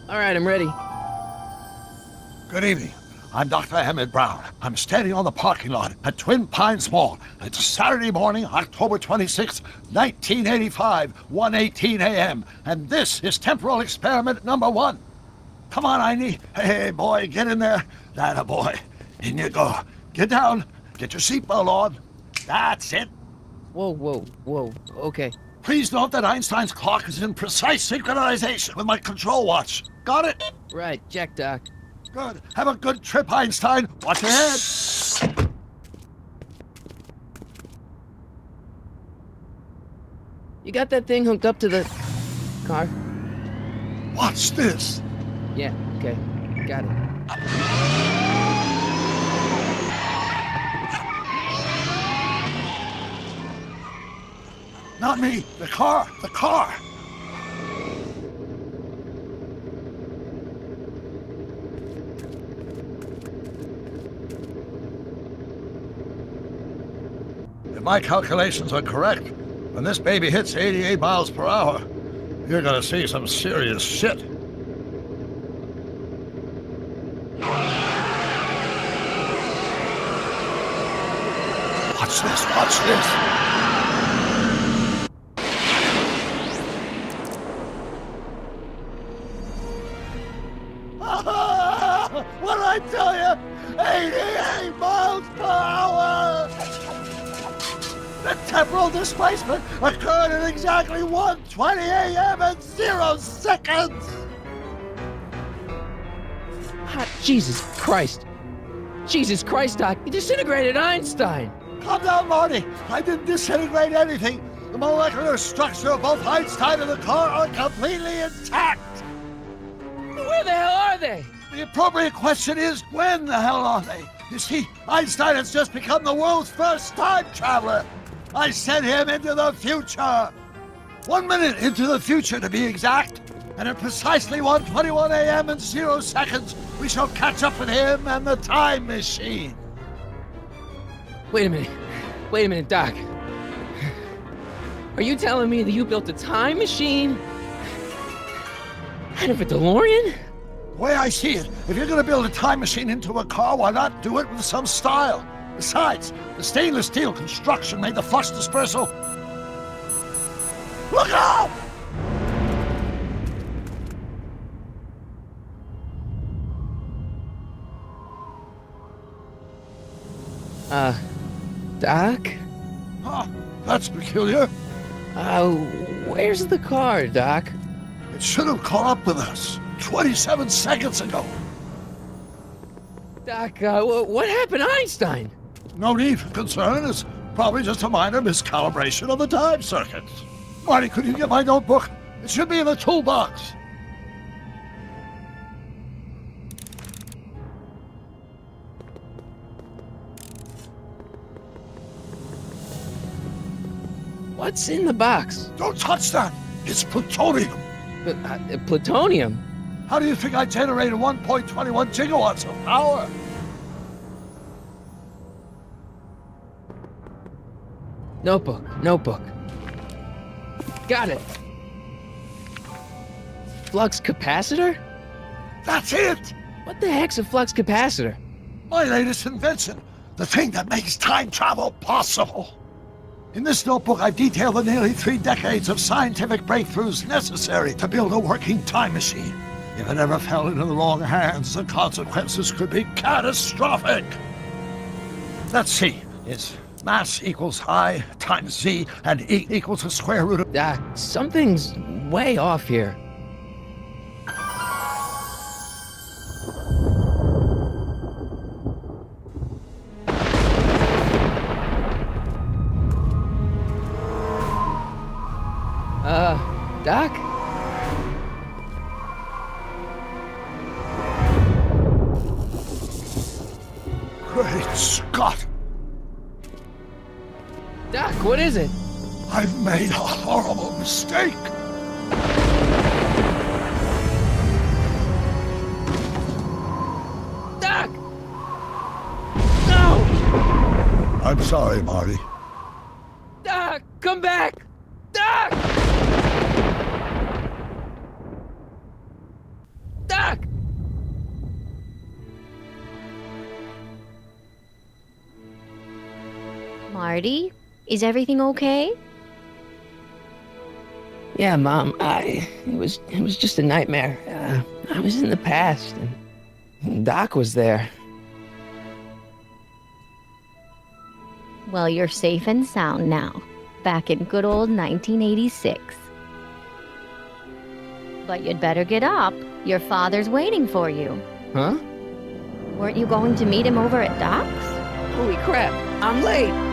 All right, I'm ready. Good evening. I'm Dr. Emmett Brown. I'm standing on the parking lot at Twin Pines Mall. It's Saturday morning, October 26, 1985, 1:18 a.m. And this is temporal experiment number 1. Come on, Einie. Hey, boy, get in there. That boy. In you go. Get down. Get your seatbelt on. That's it. Whoa. Okay. Please note that Einstein's clock is in precise synchronization with my control watch. Got it? Right, check, Doc. Good. Have a good trip, Einstein. Watch your head. You got that thing hooked up to the car? Watch this. Yeah, okay. Got it. Not me. The car. The car. If my calculations are correct, when this baby hits 88 miles per hour, you're gonna see some serious shit. Watch this, watch this. What did I tell you? 88 miles per hour! The temporal displacement occurred at exactly 1:20 a.m. and 0 seconds! Hot Jesus Christ. Jesus Christ, Doc. You disintegrated Einstein. Calm down, Marty. I didn't disintegrate anything. The molecular structure of both Einstein and the car are completely intact. Where the hell are they? The appropriate question is, when the hell are they? You see, Einstein has just become the world's first time traveler. I sent him into the future. 1 minute into the future, to be exact. And at precisely 1:21 a.m. and 0 seconds, we shall catch up with him and the time machine. Wait a minute, Doc. Are you telling me that you built a time machine out of a DeLorean? The way I see it, if you're going to build a time machine into a car, why not do it with some style? Besides, the stainless steel construction made the flux dispersal. Look out! Doc? Huh, that's peculiar. Where's the car, Doc? It should have caught up with us 27 seconds ago. Doc, what happened to Einstein? No need for concern. It's probably just a minor miscalibration of the time circuits. Marty, could you get my notebook? It should be in the toolbox. What's in the box? Don't touch that. It's plutonium. Plutonium? How do you think I generated 1.21 gigawatts of power? Notebook. Got it. Flux capacitor? That's it! What the heck's a flux capacitor? My latest invention. The thing that makes time travel possible. In this notebook, I've detailed the nearly 3 decades of scientific breakthroughs necessary to build a working time machine. If it ever fell into the wrong hands, the consequences could be catastrophic. Let's see. It's mass equals I times Z, and E equals the square root of... Doc, something's way off here. Doc? Great Scott! Doc, what is it? I've made a horrible mistake! Doc! No! I'm sorry, Marty. Doc, come back! Doc! Marty, is everything okay? Yeah, Mom, it was just a nightmare. I was in the past, and Doc was there. Well, you're safe and sound now, back in good old 1986. But you'd better get up. Your father's waiting for you. Huh? Weren't you going to meet him over at Doc's? Holy crap, I'm late!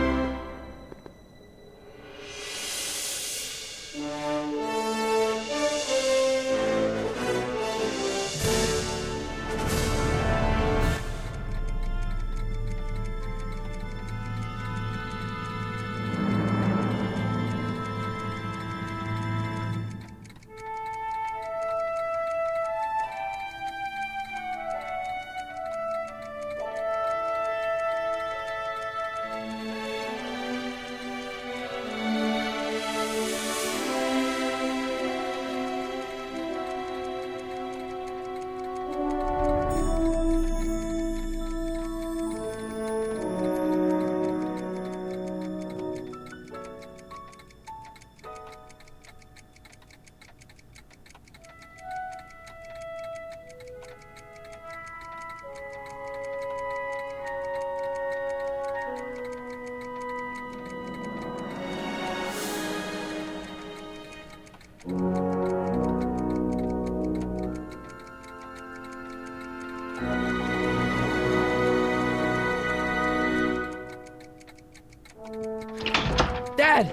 Dad,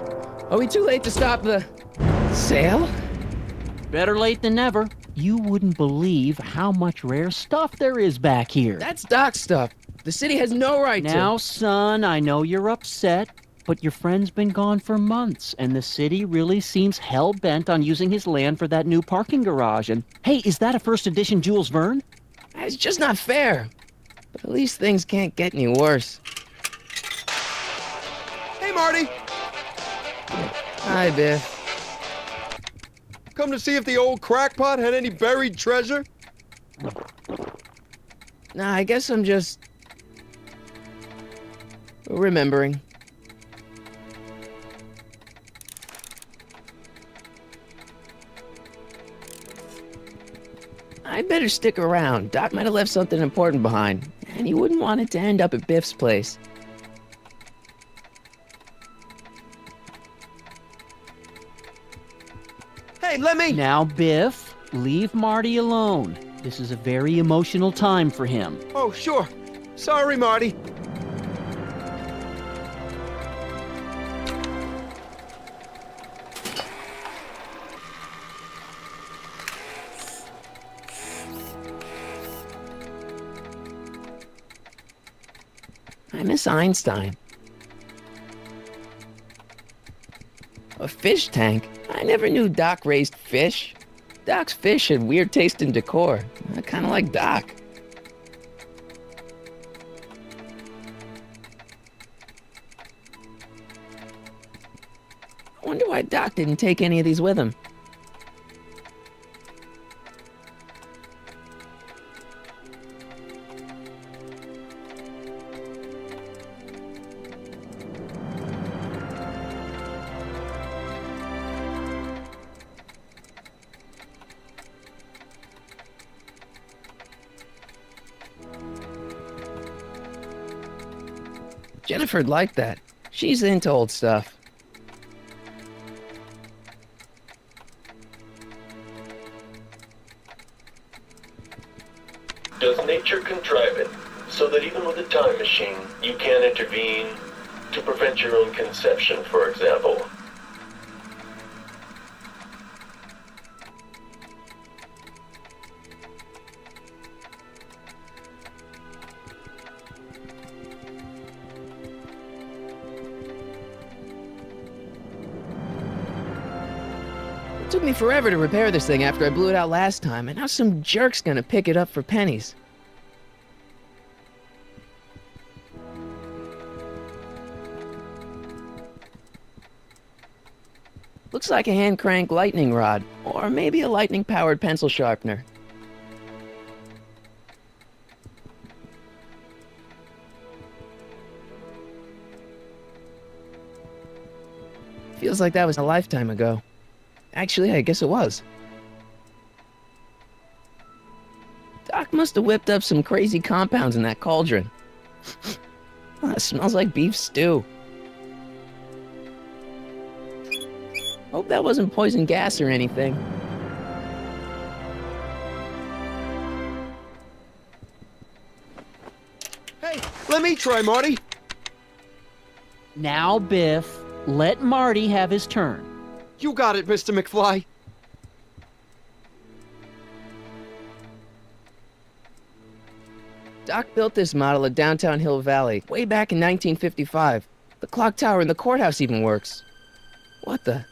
are we too late to stop the sale? Better late than never. You wouldn't believe how much rare stuff there is back here. That's Doc stuff. The city has no right to. Now, son, I know you're upset, but your friend's been gone for months, and the city really seems hell-bent on using his land for that new parking garage. And, hey, is that a first edition Jules Verne? It's just not fair. But at least things can't get any worse. Hey, Marty! Hi, Biff. Come to see if the old crackpot had any buried treasure? Nah, I guess I'm just remembering. I'd better stick around. Doc might have left something important behind, and he wouldn't want it to end up at Biff's place. Hey, let me... Now, Biff, leave Marty alone. This is a very emotional time for him. Oh, sure. Sorry, Marty. I miss Einstein. A fish tank? I never knew Doc raised fish. Doc's fish had weird taste and decor. I kind of like Doc. I wonder why Doc didn't take any of these with him. Jennifer'd like that. She's into old stuff. Does nature contrive it so that even with a time machine, you can intervene to prevent your own conception, for example? It took me forever to repair this thing after I blew it out last time, and now some jerk's gonna pick it up for pennies. Looks like a hand-crank lightning rod, or maybe a lightning-powered pencil sharpener. Feels like that was a lifetime ago. Actually, I guess it was. Doc must have whipped up some crazy compounds in that cauldron. It smells like beef stew. Hope that wasn't poison gas or anything. Hey, let me try, Marty. Now, Biff, let Marty have his turn. You got it, Mr. McFly. Doc built this model at downtown Hill Valley way back in 1955. The clock tower in the courthouse even works. What the?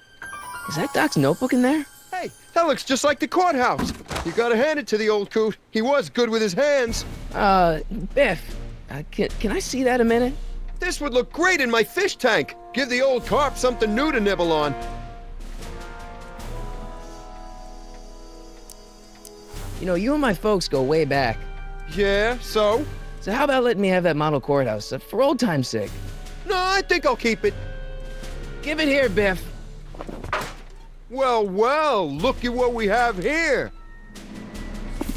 Is that Doc's notebook in there? Hey, that looks just like the courthouse. You gotta hand it to the old coot. He was good with his hands. Biff, can I see that a minute? This would look great in my fish tank. Give the old carp something new to nibble on. You know, you and my folks go way back. Yeah, so? So how about letting me have that model courthouse, for old time's sake? No, I think I'll keep it. Give it here, Biff. Well, well, look at what we have here.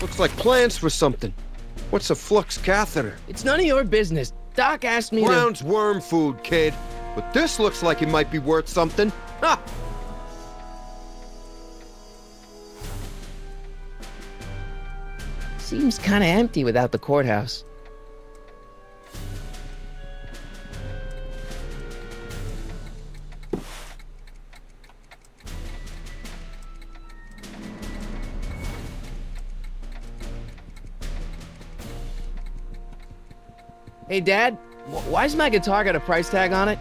Looks like plans for something. What's a flux catheter? It's none of your business. Doc asked me Brown's worm food, kid. But this looks like it might be worth something. Ha! Seems kind of empty without the courthouse. Hey, Dad, why's my guitar got a price tag on it?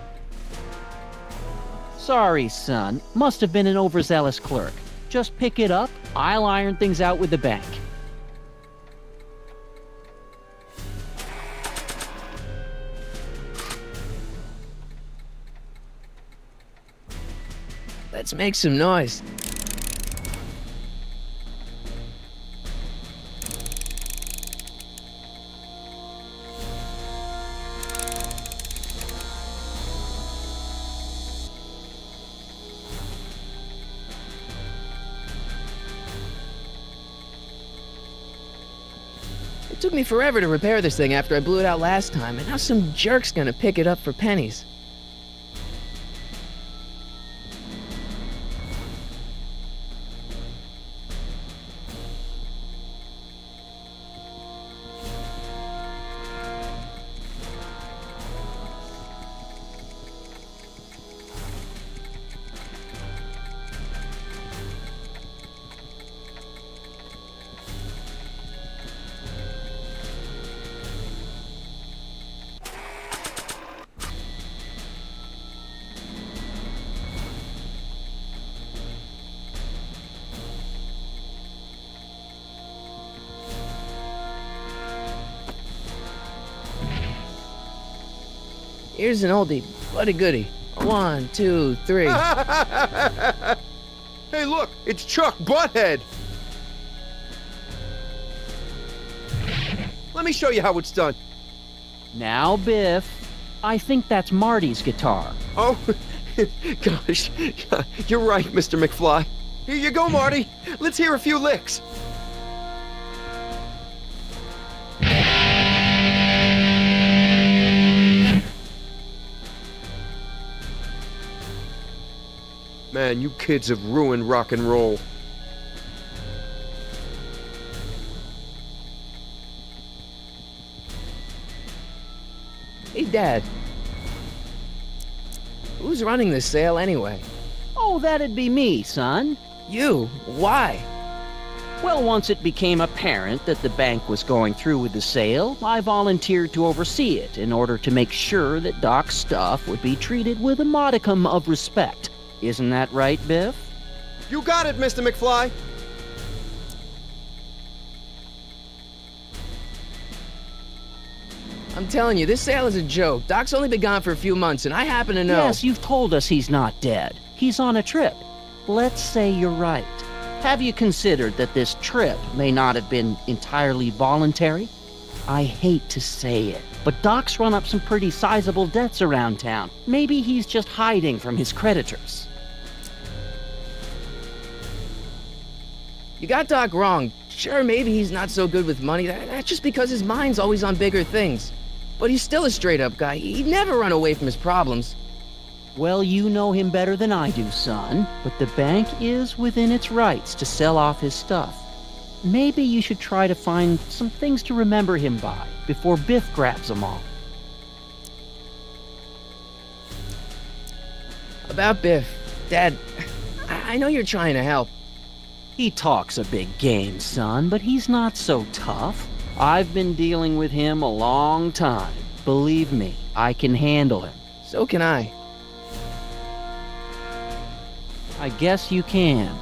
Sorry, son. Must have been an overzealous clerk. Just pick it up. I'll iron things out with the bank. Let's make some noise. It took me forever to repair this thing after I blew it out last time, and now some jerk's gonna pick it up for pennies. Here's an oldie, but a goodie. 1, 2, 3. Hey, look, it's Chuck Butthead. Let me show you how it's done. Now, Biff, I think that's Marty's guitar. Oh, gosh, you're right, Mr. McFly. Here you go, Marty. Let's hear a few licks. Man, you kids have ruined rock and roll. Hey, Dad. Who's running this sale anyway? Oh, that'd be me, son. You? Why? Well, once it became apparent that the bank was going through with the sale, I volunteered to oversee it in order to make sure that Doc's stuff would be treated with a modicum of respect. Isn't that right, Biff? You got it, Mr. McFly. I'm telling you, this sale is a joke. Doc's only been gone for a few months, and I happen to know. Yes, you've told us he's not dead. He's on a trip. Let's say you're right. Have you considered that this trip may not have been entirely voluntary? I hate to say it, but Doc's run up some pretty sizable debts around town. Maybe he's just hiding from his creditors. You got Doc wrong. Sure, maybe he's not so good with money. That's just because his mind's always on bigger things. But he's still a straight-up guy. He'd never run away from his problems. Well, you know him better than I do, son, but the bank is within its rights to sell off his stuff. Maybe you should try to find some things to remember him by before Biff grabs them all. About Biff, Dad, I know you're trying to help. He talks a big game, son, but he's not so tough. I've been dealing with him a long time. Believe me, I can handle him. So can I. I guess you can.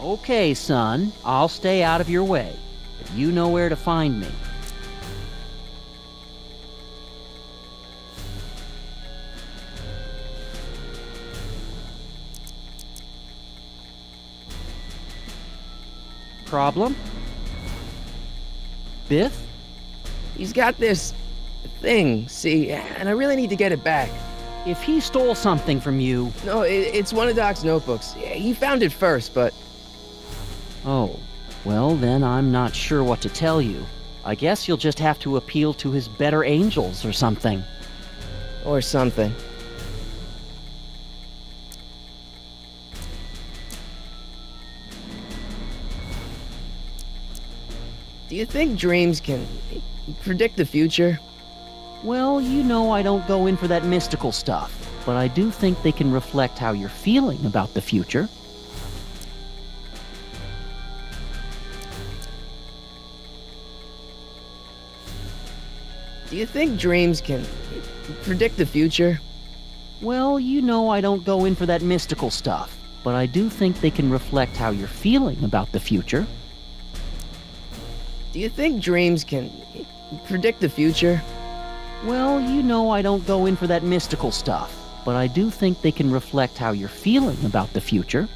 Okay, son, I'll stay out of your way, but you know where to find me. Problem? Biff? He's got this thing, see, and I really need to get it back. If he stole something from you... No, it's one of Doc's notebooks. He found it first, but... Oh, well then I'm not sure what to tell you. I guess you'll just have to appeal to his better angels or something. Or something. Do you think dreams can predict the future? Well, you know I don't go in for that mystical stuff, but I do think they can reflect how you're feeling about the future. Do you think dreams can predict the future? Well, you know I don't go in for that mystical stuff, but I do think they can reflect how you're feeling about the future. Do you think dreams can predict the future? Well, you know I don't go in for that mystical stuff, but I do think they can reflect how you're feeling about the future.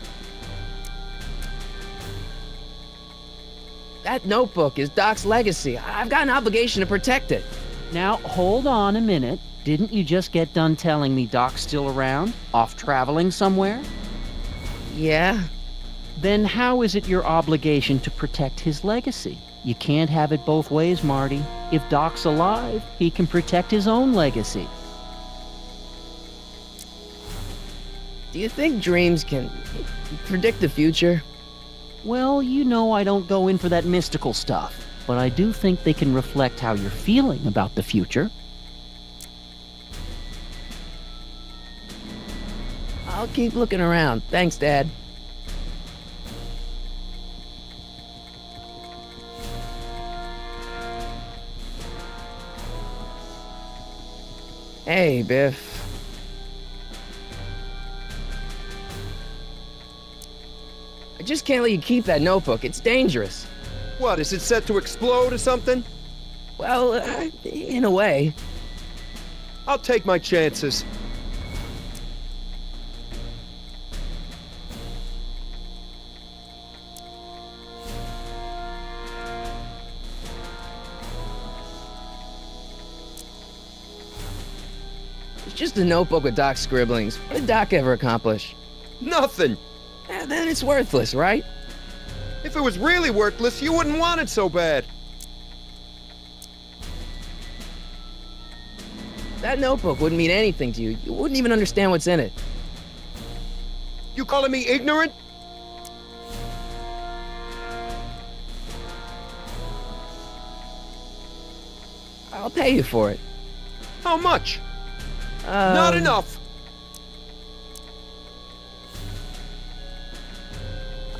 That notebook is Doc's legacy. I've got an obligation to protect it. Now, hold on a minute. Didn't you just get done telling me Doc's still around? Off traveling somewhere? Yeah? Then how is it your obligation to protect his legacy? You can't have it both ways, Marty. If Doc's alive, he can protect his own legacy. Do you think dreams can predict the future? Well, you know I don't go in for that mystical stuff, but I do think they can reflect how you're feeling about the future. I'll keep looking around. Thanks, Dad. Hey, Biff. I just can't let you keep that notebook. It's dangerous. What, is it set to explode or something? Well, in a way. I'll take my chances. It's just a notebook with Doc's scribblings. What did Doc ever accomplish? Nothing. Then it's worthless, right? If it was really worthless, you wouldn't want it so bad. That notebook wouldn't mean anything to you. You wouldn't even understand what's in it. You calling me ignorant? I'll pay you for it. How much? Not enough.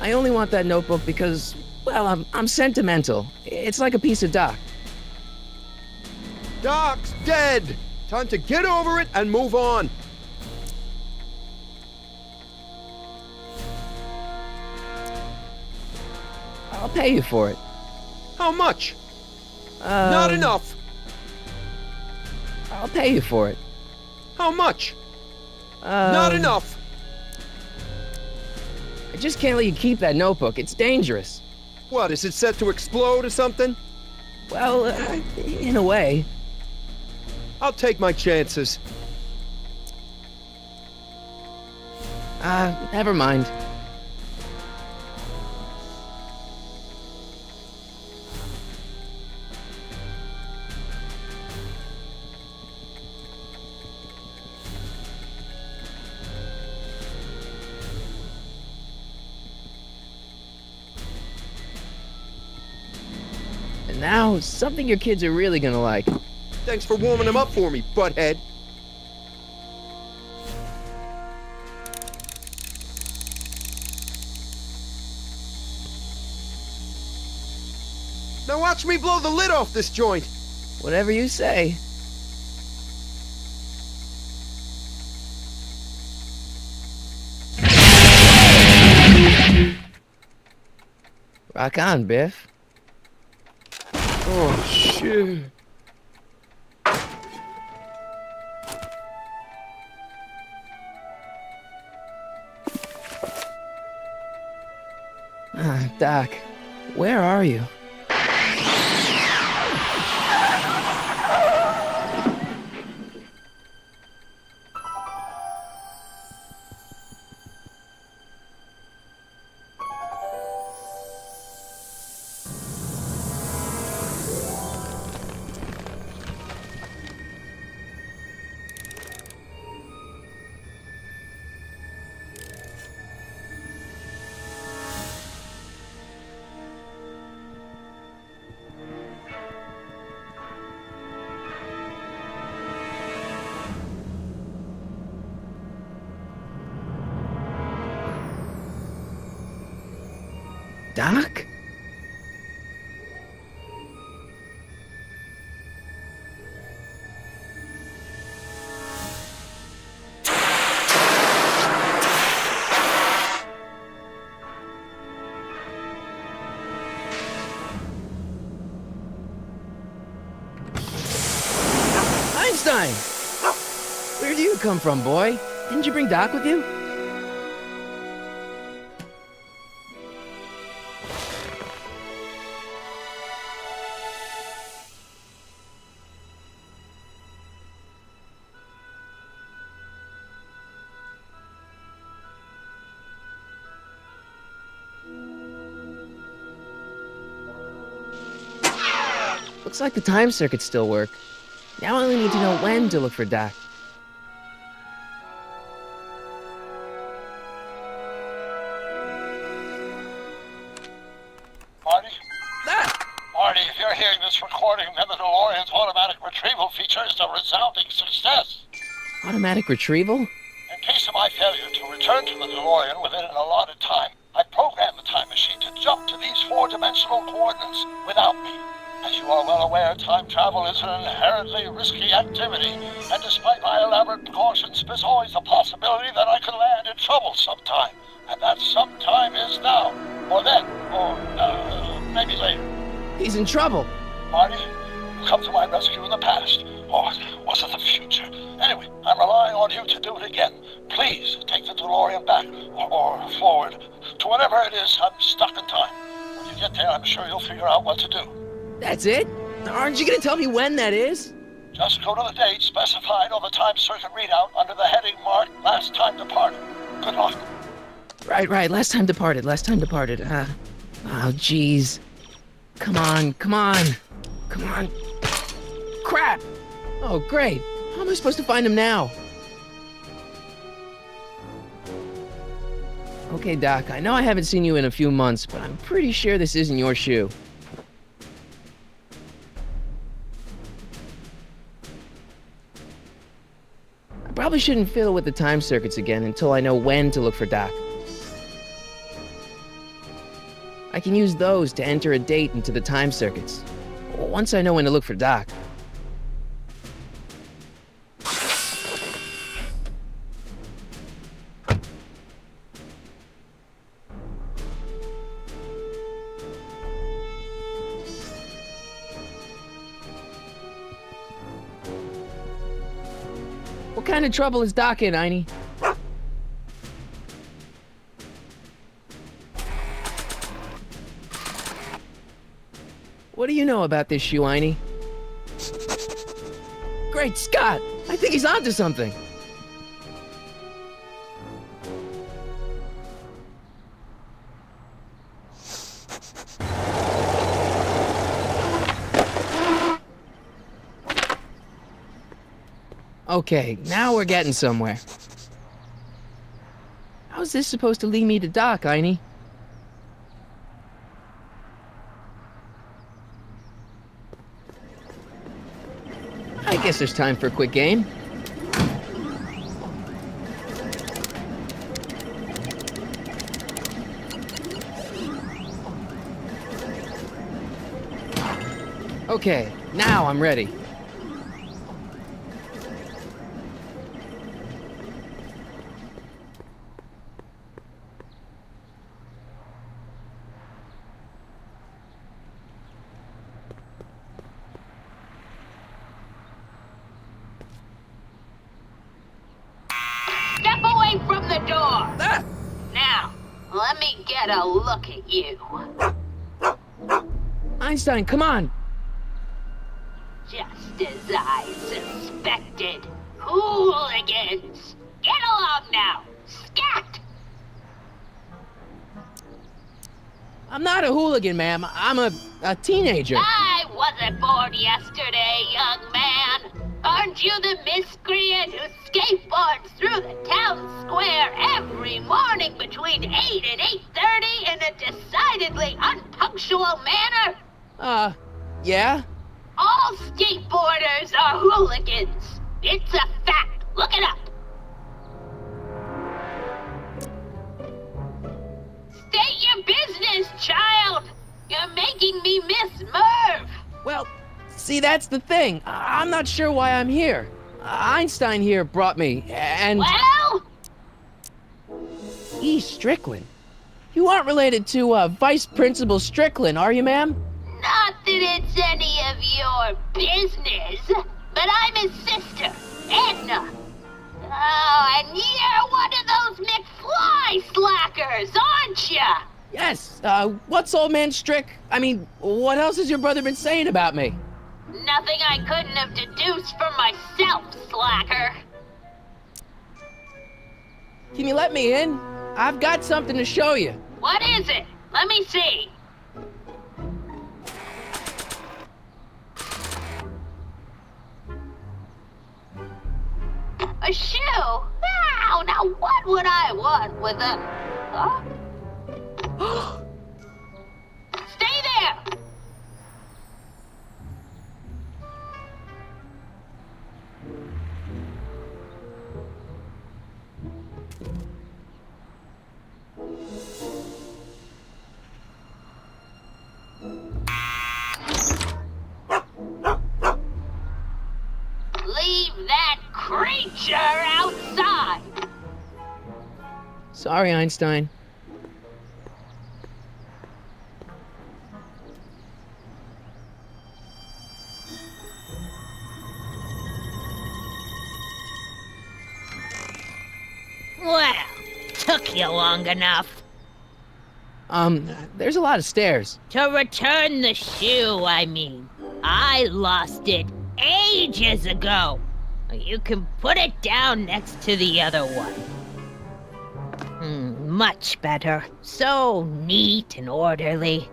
I only want that notebook because, well, I'm sentimental. It's like a piece of Doc. Doc's dead. Time to get over it and move on. I'll pay you for it. How much? Not enough. I'll pay you for it. How much? Not enough. I just can't let you keep that notebook. It's dangerous. What, is it set to explode or something? Well, in a way. I'll take my chances. Never mind. And now, something your kids are really gonna like. Thanks for warming them up for me, butthead. Now watch me blow the lid off this joint. Whatever you say. Rock on, Biff. Oh, shit. Doc, where are you? Doc? Einstein! Where do you come from, boy? Didn't you bring Doc with you? Looks like the time circuits still work. Now I only need to know when to look for Doc. Marty? Ah! Marty, if you're hearing this recording, then the DeLorean's automatic retrieval feature is a resounding success. Automatic retrieval? In case of my failure to return to the DeLorean within an allotted time, I programmed the time machine to jump to these four-dimensional coordinates without me. As you are well aware, time travel is an inherently risky activity, and despite my elaborate precautions, there's always a possibility that I could land in trouble sometime. And that sometime is now, or then, or maybe later. He's in trouble. Marty, you come to my rescue in the past, or was it the future? Anyway, I'm relying on you to do it again. Please take the DeLorean back, or forward, to whenever it is I'm stuck in time. When you get there, I'm sure you'll figure out what to do. That's it? Aren't you gonna tell me when that is? Just go to the date specified on the time circuit readout under the heading marked Last Time Departed. Good luck. Right. Last time departed. Oh, jeez. Come on. Crap! Oh, great. How am I supposed to find him now? Okay, Doc, I know I haven't seen you in a few months, but I'm pretty sure this isn't your shoe. I probably shouldn't fiddle with the time circuits again until I know when to look for Doc. I can use those to enter a date into the time circuits. Once I know when to look for Doc. What kind of trouble is Doc in, Einie? What do you know about this shoe, Einie? Great Scott! I think he's onto something. Okay, now we're getting somewhere. How's this supposed to lead me to Doc, Einie? I guess there's time for a quick game. Okay, now I'm ready. Step away from the door! Ah! Now, let me get a look at you. Einstein, come on! Just as I suspected. Hooligans! Get along now! Scat! I'm not a hooligan, ma'am. I'm a teenager. I wasn't born yesterday, young man. Aren't you the miscreant who skateboards through the town square every morning between 8 and 8:30 in a decidedly unpunctual manner? Yeah? All skateboarders are hooligans. It's a fact. Look it up. State your business, child. You're making me miss Merv. Well, see, that's the thing. I'm not sure why I'm here. Einstein here brought me, and... Well, E. Strickland. You aren't related to, Vice Principal Strickland, are you, ma'am? not that it's any of your business, but I'm his sister, Edna. Oh, and you're one of those McFly slackers, aren't ya? Yes, what's old man Strick? I mean, what else has your brother been saying about me? Nothing I couldn't have deduced from myself, slacker. Can you let me in? I've got something to show you. What is it? Let me see. A shoe? Now what would I want with a... Huh? Stay there! Leave that creature outside! Sorry, Einstein. Well, took you long enough. There's a lot of stairs. To return the shoe, I mean. I lost it ages ago. You can put it down next to the other one. Much better. So neat and orderly.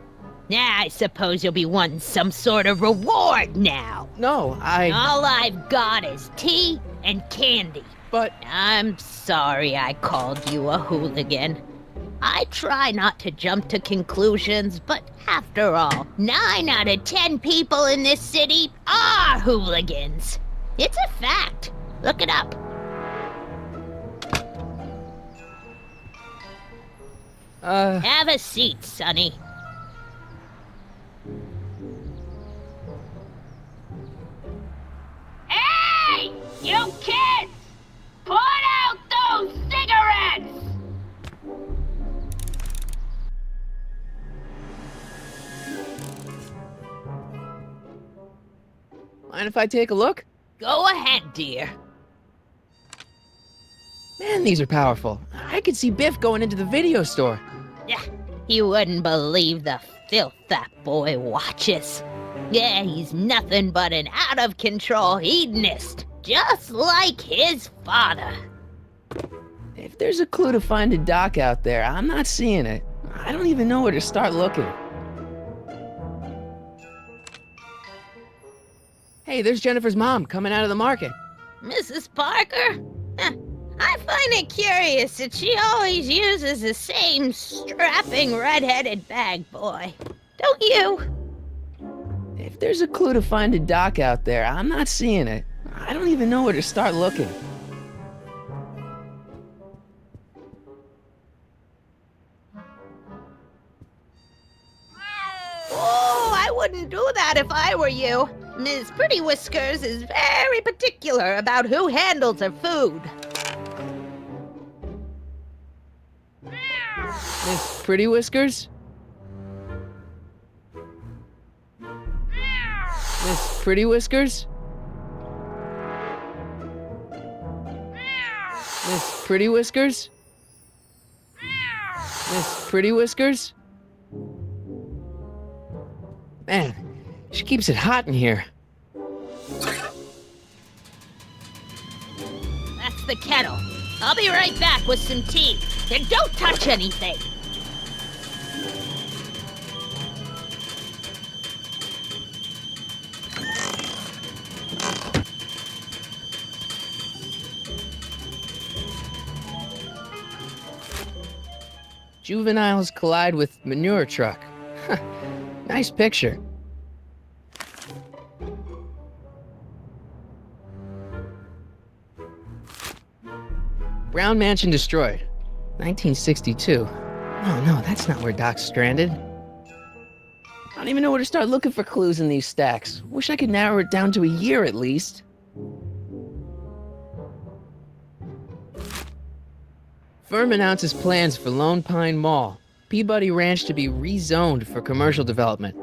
I suppose you'll be wanting some sort of reward now. No, All I've got is tea and candy. But... I'm sorry I called you a hooligan. I try not to jump to conclusions, but after all, 9 out of 10 people in this city are hooligans. It's a fact. Look it up. Have a seat, Sonny. Hey! You kids! Put out those cigarettes! mind if I take a look? Go ahead, dear. Man, these are powerful. I could see Biff going into the video store. You wouldn't believe the filth that boy watches. Yeah, he's nothing but an out-of-control hedonist, just like his father. If there's a clue to finding Doc out there, I'm not seeing it. I don't even know where to start looking. Hey, there's Jennifer's mom coming out of the market. Mrs. Parker? I find it curious that she always uses the same strapping red-headed bag boy. Don't you? If there's a clue to finding Doc out there, I'm not seeing it. I don't even know where to start looking. Oh, I wouldn't do that if I were you. Miss Pretty Whiskers is very particular about who handles her food. Miss Pretty Whiskers? Miss Pretty Whiskers? Miss Pretty Whiskers? Miss Pretty Whiskers? Man, she keeps it hot in here. That's the kettle. I'll be right back with some tea. And don't touch anything. Juveniles collide with manure truck. Nice picture. Brown Mansion destroyed. 1962. No, that's not where Doc's stranded. I don't even know where to start looking for clues in these stacks. Wish I could narrow it down to a year at least. Firm announces plans for Lone Pine Mall, Peabody Ranch to be rezoned for commercial development.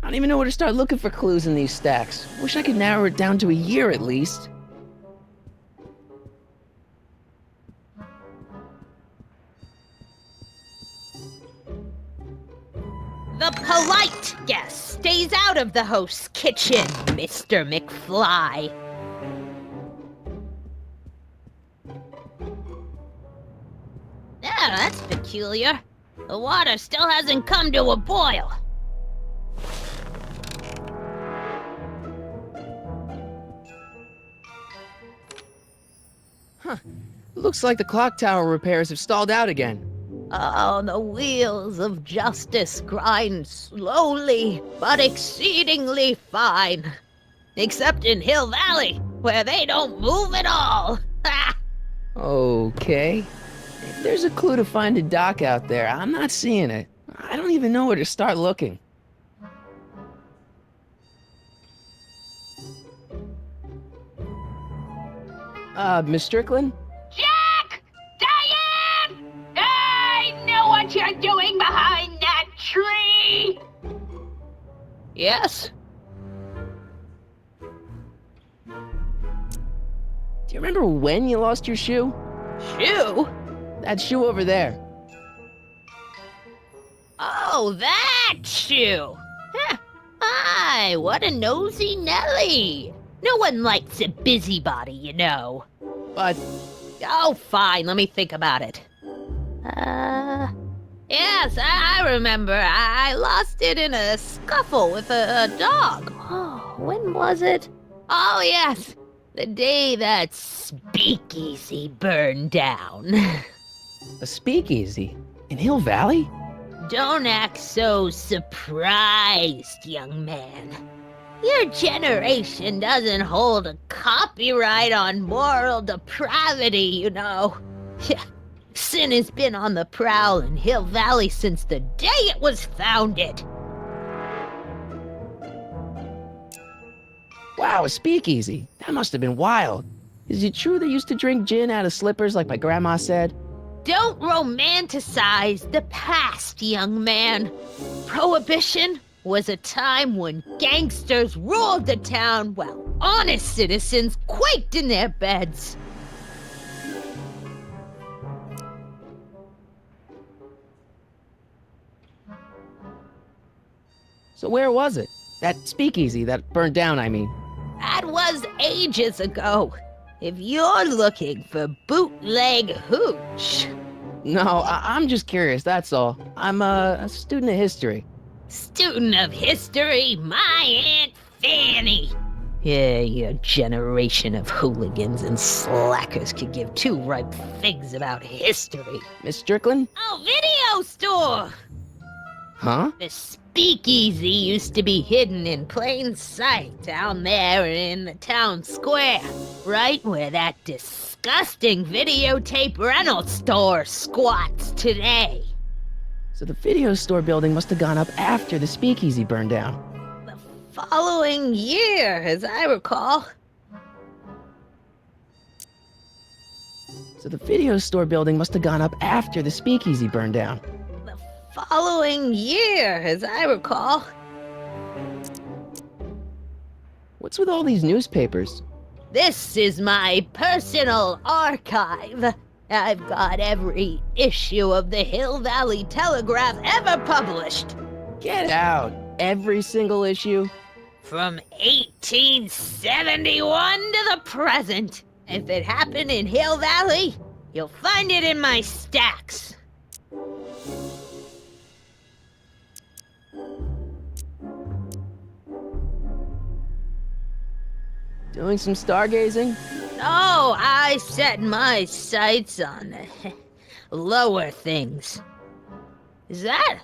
I don't even know where to start looking for clues in these stacks. Wish I could narrow it down to a year at least. The polite guest stays out of the host's kitchen, Mr. McFly. Yeah, that's peculiar. The water still hasn't come to a boil. Looks like the clock tower repairs have stalled out again. Oh, the wheels of justice grind slowly, but exceedingly fine. Except in Hill Valley, where they don't move at all. Ha! Okay. If there's a clue to finding Doc out there, I'm not seeing it. I don't even know where to start looking. Miss Strickland? Jack! Diane! I know what you're doing behind that tree! Yes? Do you remember when you lost your shoe? Shoe? That shoe over there. Oh, that shoe! Huh. Aye, what a nosy Nelly! No one likes a busybody, you know. But Oh, fine, let me think about it. Yes, I remember. I lost it in a scuffle with a dog. Oh, when was it? Oh, yes, the day that speakeasy burned down. a speakeasy in Hill Valley? Don't act so surprised, young man. Your generation doesn't hold a copyright on moral depravity, you know. Sin has been on the prowl in Hill Valley since the day it was founded. Wow, a speakeasy. That must have been wild. Is it true they used to drink gin out of slippers like my grandma said? Don't romanticize the past, young man. Prohibition was a time when gangsters ruled the town while honest citizens quaked in their beds. So where was it? That speakeasy that burned down, I mean. That was ages ago. If you're looking for bootleg hooch. No, I'm just curious, that's all. I'm a student of history. Student of history, my Aunt Fanny. Yeah, your generation of hooligans and slackers could give two ripe figs about history. Miss Strickland? Oh, video store! Huh? The speakeasy used to be hidden in plain sight down there in the town square, right where that disgusting videotape rental store squats today. So the video store building must have gone up after the speakeasy burned down. The following year, as I recall. So the video store building must have gone up after the speakeasy burned down. The following year, as I recall. What's with all these newspapers? This is my personal archive. I've got every issue of the Hill Valley Telegraph ever published. Get out! Every single issue? From 1871 to the present. If it happened in Hill Valley, you'll find it in my stacks. Doing some stargazing? Oh, I set my sights on the lower things. Is that?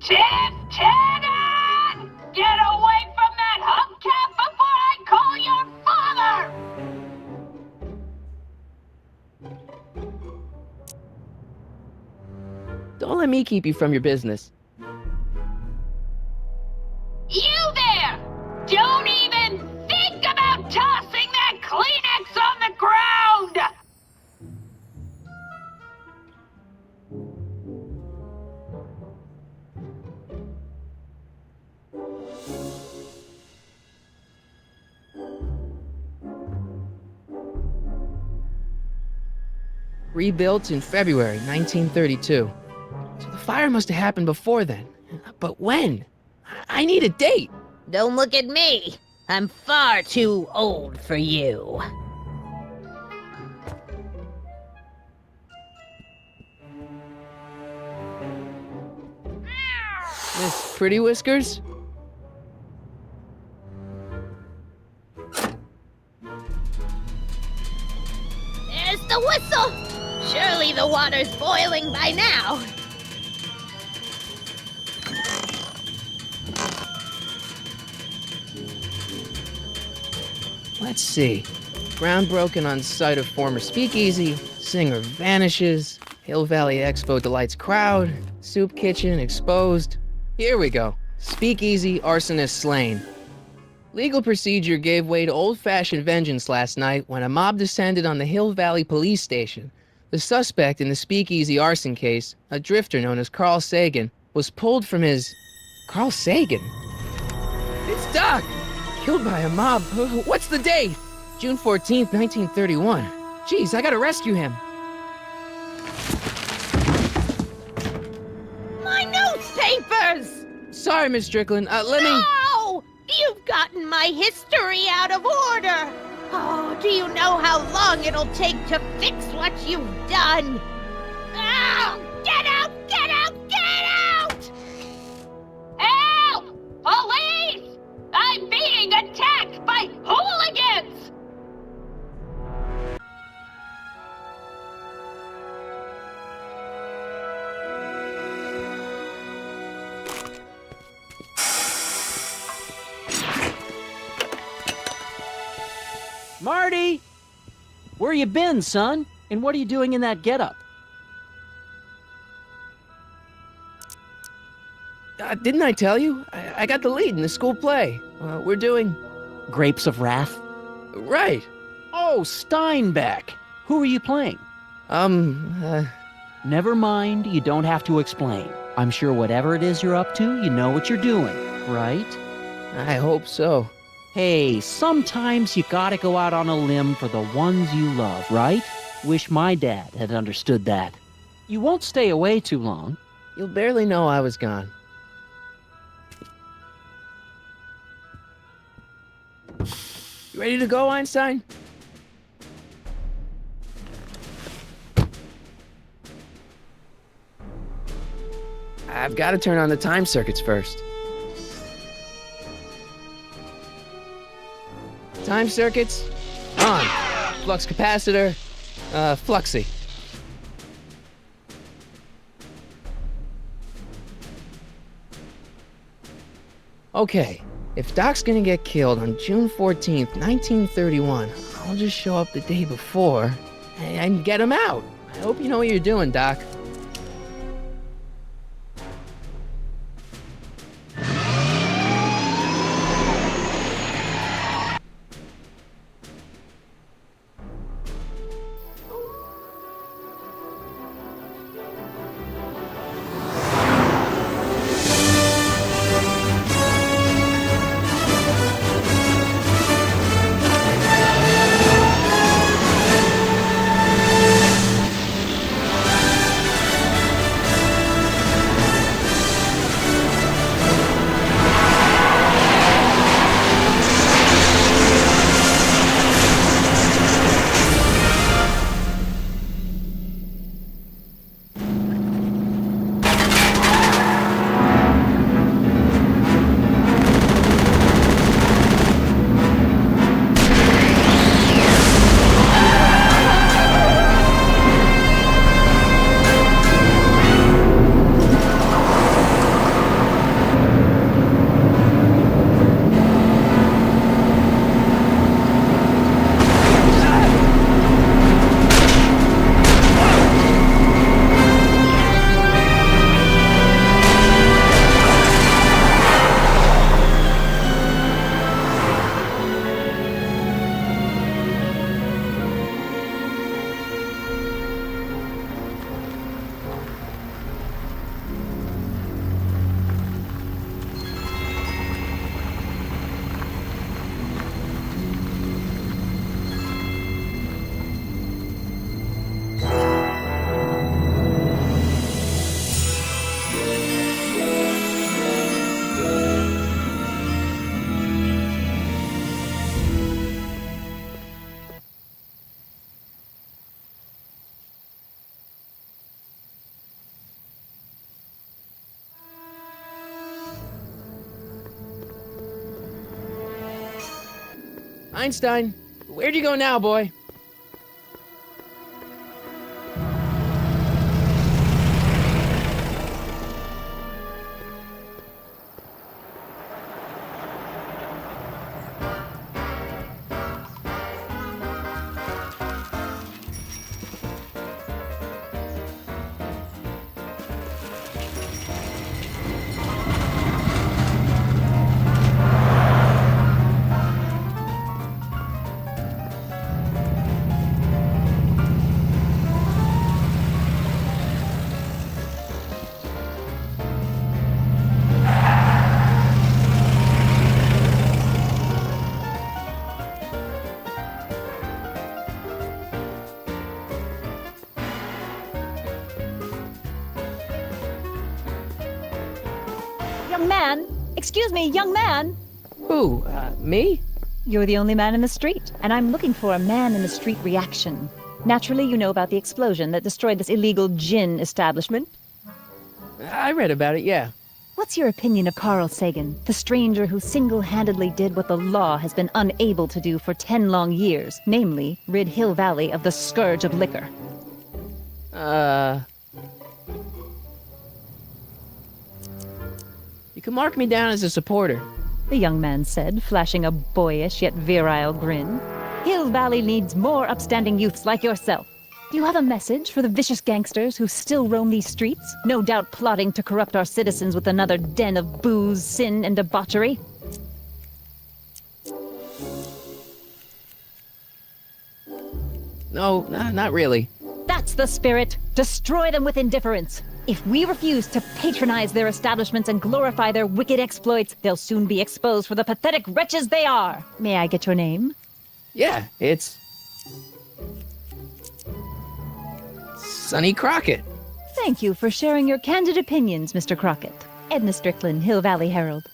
Lieutenant! Get away from that hubcap before I call your father! Don't let me keep you from your business. You there! Don't even think about tossing that Kleenex on the ground! Rebuilt in February 1932. So the fire must have happened before then. But when? I need a date! Don't look at me. I'm far too old for you. Miss Pretty Whiskers? There's the whistle! Surely the water's boiling by now. Let's see. Ground broken on site of former speakeasy, singer vanishes, Hill Valley Expo delights crowd, soup kitchen exposed. Here we go. Speakeasy arsonist slain. Legal procedure gave way to old-fashioned vengeance last night when a mob descended on the Hill Valley police station. The suspect in the speakeasy arson case, a drifter known as Carl Sagan, was pulled from his... Carl Sagan? It's Doc! Killed by a mob. What's the date? June 14th, 1931. Jeez, I gotta rescue him. My newspapers! Sorry, Miss Strickland. Let me... No! You've gotten my history out of order! Oh, do you know how long it'll take to fix what you've done? Oh, get out! Get out! Get out! Help! Police! I'm being attacked by hooligans! Marty! Where you been, son? And what are you doing in that getup? Didn't I tell you? I got the lead in the school play. We're doing... Grapes of Wrath? Right. Oh, Steinbeck! Who are you playing? Never mind, you don't have to explain. I'm sure whatever it is you're up to, you know what you're doing, right? I hope so. Hey, sometimes you gotta go out on a limb for the ones you love, right? Wish my dad had understood that. You won't stay away too long. You'll barely know I was gone. You ready to go, Einstein? I've got to turn on the time circuits first. Time circuits, on. Flux capacitor, fluxy. Okay, if Doc's gonna get killed on June 14th, 1931, I'll just show up the day before and get him out. I hope you know what you're doing, Doc. Einstein, where'd you go now, boy? Young man! Excuse me, young man! Who, me? You're the only man in the street, and I'm looking for a man-in-the-street reaction. Naturally, you know about the explosion that destroyed this illegal gin establishment. I read about it, yeah. What's your opinion of Carl Sagan, the stranger who single-handedly did what the law has been unable to do for 10 long years, namely, rid Hill Valley of the scourge of liquor? You can mark me down as a supporter. The young man said, flashing a boyish yet virile grin. Hill Valley needs more upstanding youths like yourself. Do you have a message for the vicious gangsters who still roam these streets, no doubt plotting to corrupt our citizens with another den of booze, sin, and debauchery? No, not really. That's the spirit! Destroy them with indifference! If we refuse to patronize their establishments and glorify their wicked exploits, they'll soon be exposed for the pathetic wretches they are! May I get your name? Yeah, it's... Sonny Crockett. Thank you for sharing your candid opinions, Mr. Crockett. Edna Strickland, Hill Valley Herald.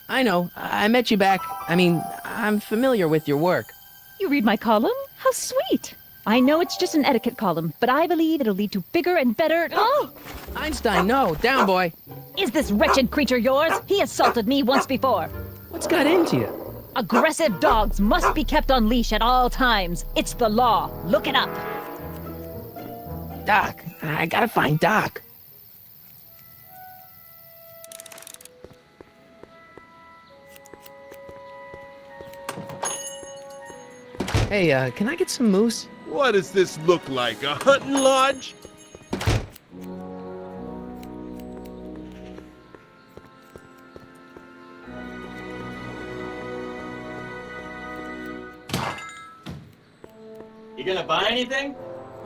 I know. I met you back. I'm familiar with your work. You read my column? How sweet! I know it's just an etiquette column, but I believe it'll lead to bigger and better... Oh! Einstein, no. Down, boy. Is this wretched creature yours? He assaulted me once before. What's got into you? Aggressive dogs must be kept on leash at all times. It's the law. Look it up. Doc. I gotta find Doc. Hey, can I get some moose? What does this look like? A hunting lodge? You gonna buy anything?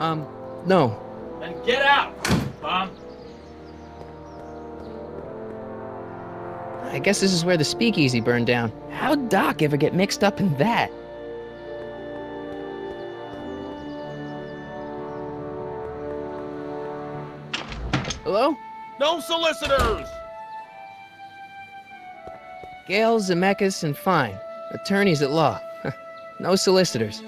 No. Then get out, Bob. I guess this is where the speakeasy burned down. How'd Doc ever get mixed up in that? Hello? No solicitors! Gale, Zemeckis, and Fine. Attorneys at law. No solicitors.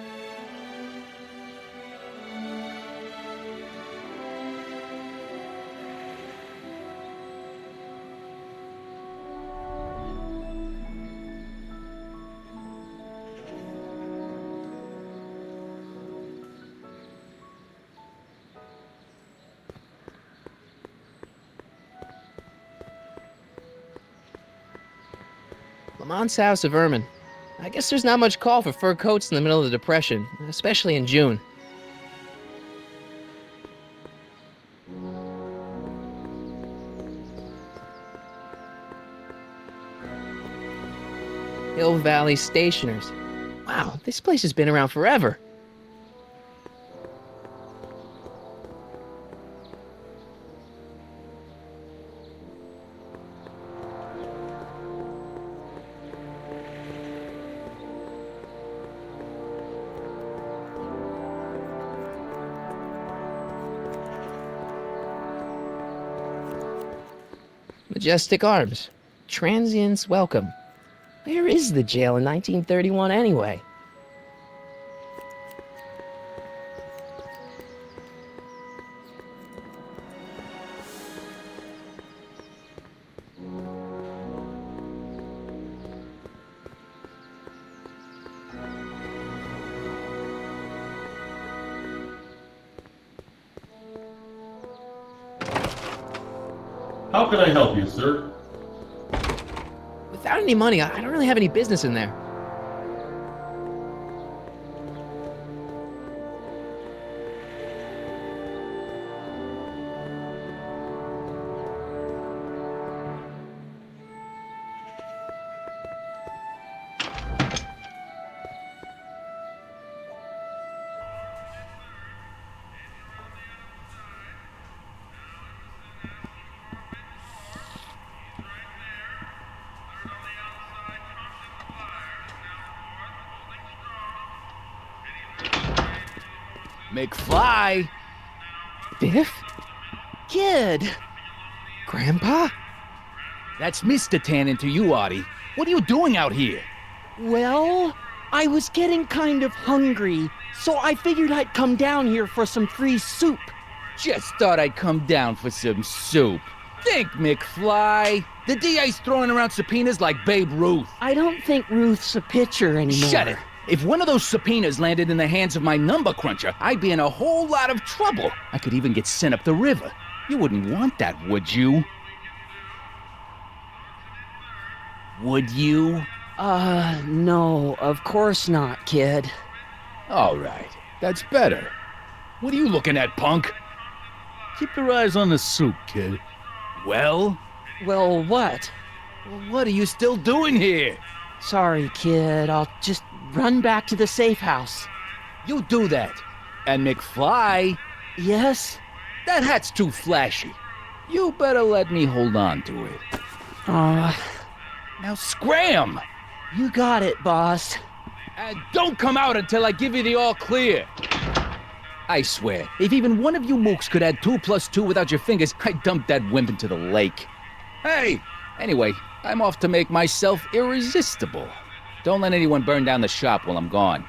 Lamont's House of Ermine. I guess there's not much call for fur coats in the middle of the Depression, especially in June. Hill Valley Stationers. Wow, this place has been around forever. Majestic Arms. Transients welcome. Where is the jail in 1931 anyway? How can I help you, sir? Without any money, I don't really have any business in there. McFly! Biff? Kid! Grandpa? That's Mr. Tannen to you, Artie. What are you doing out here? Well, I was getting kind of hungry, so I figured I'd come down here for some free soup. Just thought I'd come down for some soup. Think, McFly. The DA's throwing around subpoenas like Babe Ruth. I don't think Ruth's a pitcher anymore. Shut it! If one of those subpoenas landed in the hands of my number cruncher, I'd be in a whole lot of trouble. I could even get sent up the river. You wouldn't want that, would you? Would you? No, of course not, kid. All right, that's better. What are you looking at, punk? Keep your eyes on the soup, kid. Well, What? what are you still doing here? Sorry, kid. I'll just run back to the safe house. You do that. And McFly, Yes? that hat's too flashy. You better let me hold on to it. Now scram! You got it, boss. And don't come out until I give you the all clear. I swear, if even one of you mooks could add 2 + 2 without your fingers, I'd dump that wimp into the lake. Hey! Anyway, I'm off to make myself irresistible. Don't let anyone burn down the shop while I'm gone.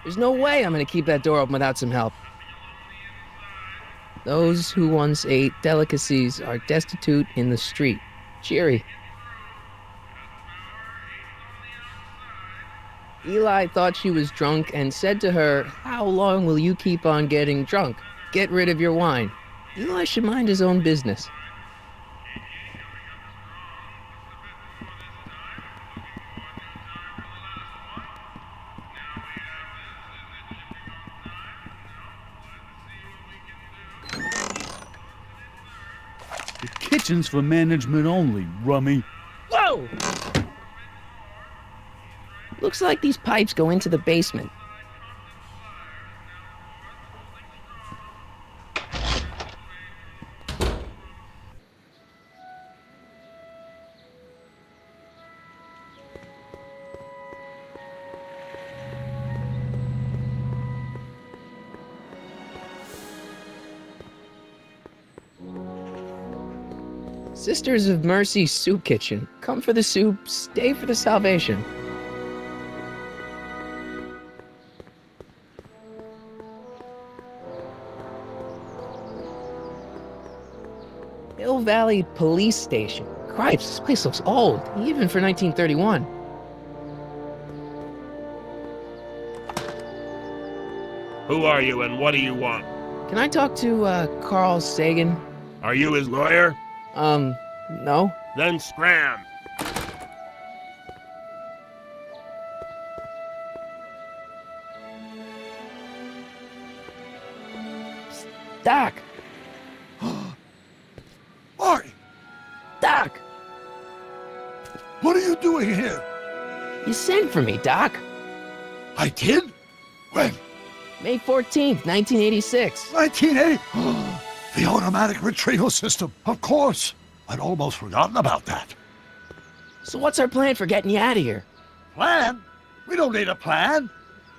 There's no way I'm gonna keep that door open without some help. Those who once ate delicacies are destitute in the street. Cheery. Eli thought she was drunk and said to her, "How long will you keep on getting drunk? Get rid of your wine." Eli should mind his own business. The kitchen's for management only, rummy. Whoa! Looks like these pipes go into the basement. Sisters of Mercy Soup Kitchen. Come for the soup, stay for the salvation. Hill Valley Police Station. Cripes, this place looks old, even for 1931. Who are you and what do you want? Can I talk to, Carl Sagan? Are you his lawyer? No. Then scram. Doc! Marty! Doc! What are you doing here? You sent for me, Doc. I did? When? May 14th, 1986. 1980? The automatic retrieval system, of course. I'd almost forgotten about that. So what's our plan for getting you out of here? Plan? We don't need a plan.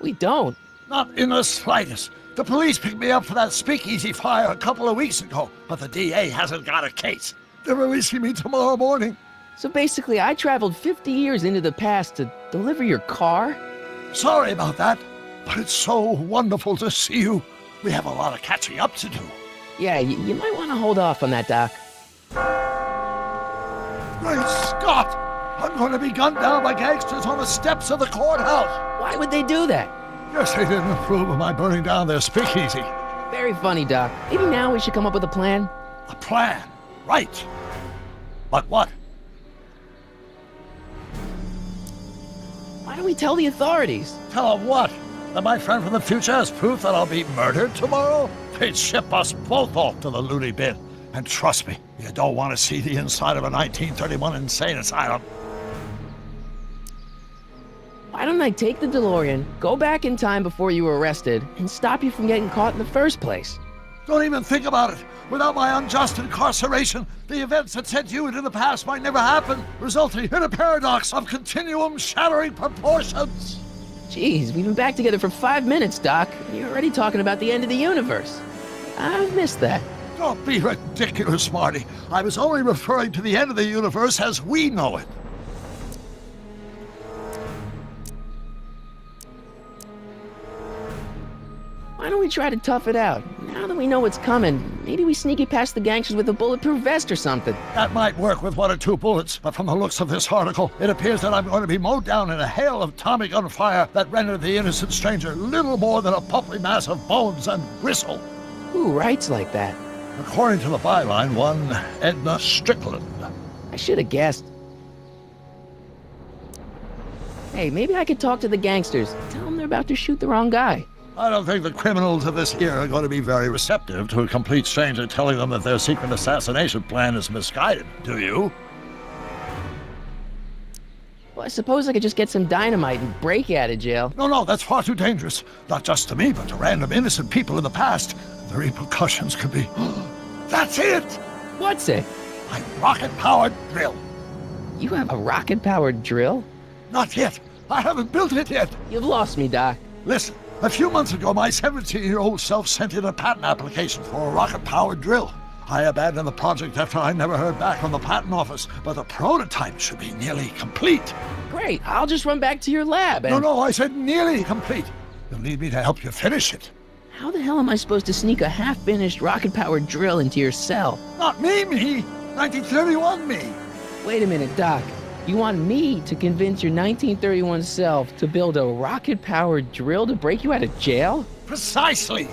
We don't. Not in the slightest. The police picked me up for that speakeasy fire a couple of weeks ago, but the DA hasn't got a case. They're releasing me tomorrow morning. So basically, I traveled 50 years into the past to deliver your car? Sorry about that, but it's so wonderful to see you. We have a lot of catching up to do. Yeah, you might want to hold off on that, Doc. Great Scott! I'm going to be gunned down by gangsters on the steps of the courthouse. Why would they do that? Guess they didn't approve of my burning down their speakeasy. Very funny, Doc. Maybe now we should come up with a plan? A plan? Right. But what? Why don't we tell the authorities? Tell them what? That my friend from the future has proof that I'll be murdered tomorrow? They'd ship us both off to the loony bin. And trust me, you don't want to see the inside of a 1931 insane asylum. Why don't I take the DeLorean, go back in time before you were arrested, and stop you from getting caught in the first place? Don't even think about it. Without my unjust incarceration, the events that sent you into the past might never happen, resulting in a paradox of continuum-shattering proportions. Jeez, we've been back together for 5 minutes, Doc. You're already talking about the end of the universe. I've missed that. Don't be ridiculous, Marty. I was only referring to the end of the universe as we know it. Why don't we try to tough it out? Now that we know what's coming, maybe we sneak it past the gangsters with a bulletproof vest or something. That might work with 1 or 2 bullets, but from the looks of this article, it appears that I'm going to be mowed down in a hail of Tommy gun fire that rendered the innocent stranger little more than a pulpy mass of bones and gristle. Who writes like that? According to the byline, one Edna Strickland. I should have guessed. Hey, maybe I could talk to the gangsters. Tell them they're about to shoot the wrong guy. I don't think the criminals of this era are going to be very receptive to a complete stranger telling them that their secret assassination plan is misguided, do you? Well, I suppose I could just get some dynamite and break you out of jail. No, that's far too dangerous. Not just to me, but to random innocent people in the past. The repercussions could be... That's it! What's it? My rocket-powered drill. You have a rocket-powered drill? Not yet. I haven't built it yet. You've lost me, Doc. Listen, a few months ago, my 17-year-old self sent in a patent application for a rocket-powered drill. I abandoned the project after I never heard back from the patent office, but the prototype should be nearly complete. Great, I'll just run back to your lab and... No, I said nearly complete. You'll need me to help you finish it. How the hell am I supposed to sneak a half-finished rocket-powered drill into your cell? Not me! 1931 me! Wait a minute, Doc. You want me to convince your 1931 self to build a rocket-powered drill to break you out of jail? Precisely!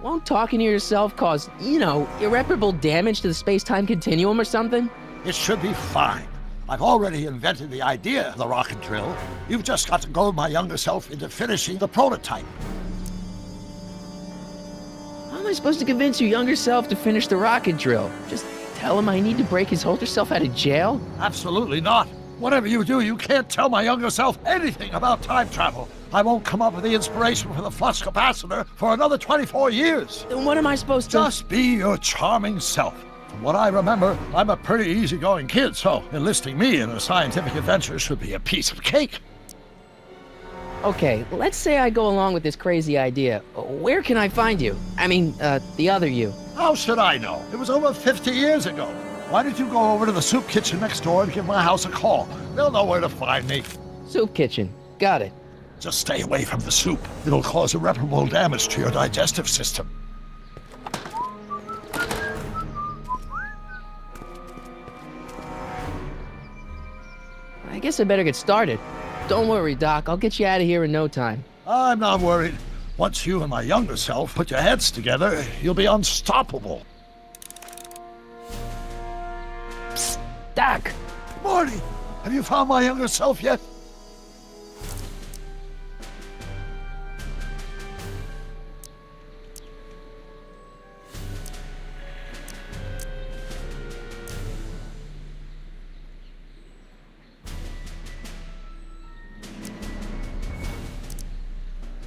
Won't talking to yourself cause, irreparable damage to the space-time continuum or something? It should be fine. I've already invented the idea of the rocket drill. You've just got to goad my younger self into finishing the prototype. How am I supposed to convince your younger self to finish the rocket drill? Just tell him I need to break his older self out of jail? Absolutely not. Whatever you do, you can't tell my younger self anything about time travel. I won't come up with the inspiration for the flux capacitor for another 24 years. Then what am I supposed to... Just be your charming self. From what I remember, I'm a pretty easygoing kid, so enlisting me in a scientific adventure should be a piece of cake. Okay, let's say I go along with this crazy idea. Where can I find you? I mean, the other you. How should I know? It was over 50 years ago. Why don't you go over to the soup kitchen next door and give my house a call? They'll know where to find me. Soup kitchen. Got it. Just stay away from the soup. It'll cause irreparable damage to your digestive system. I guess I better get started. Don't worry, Doc. I'll get you out of here in no time. I'm not worried. Once you and my younger self put your heads together, you'll be unstoppable. Psst, Doc! Marty, have you found my younger self yet?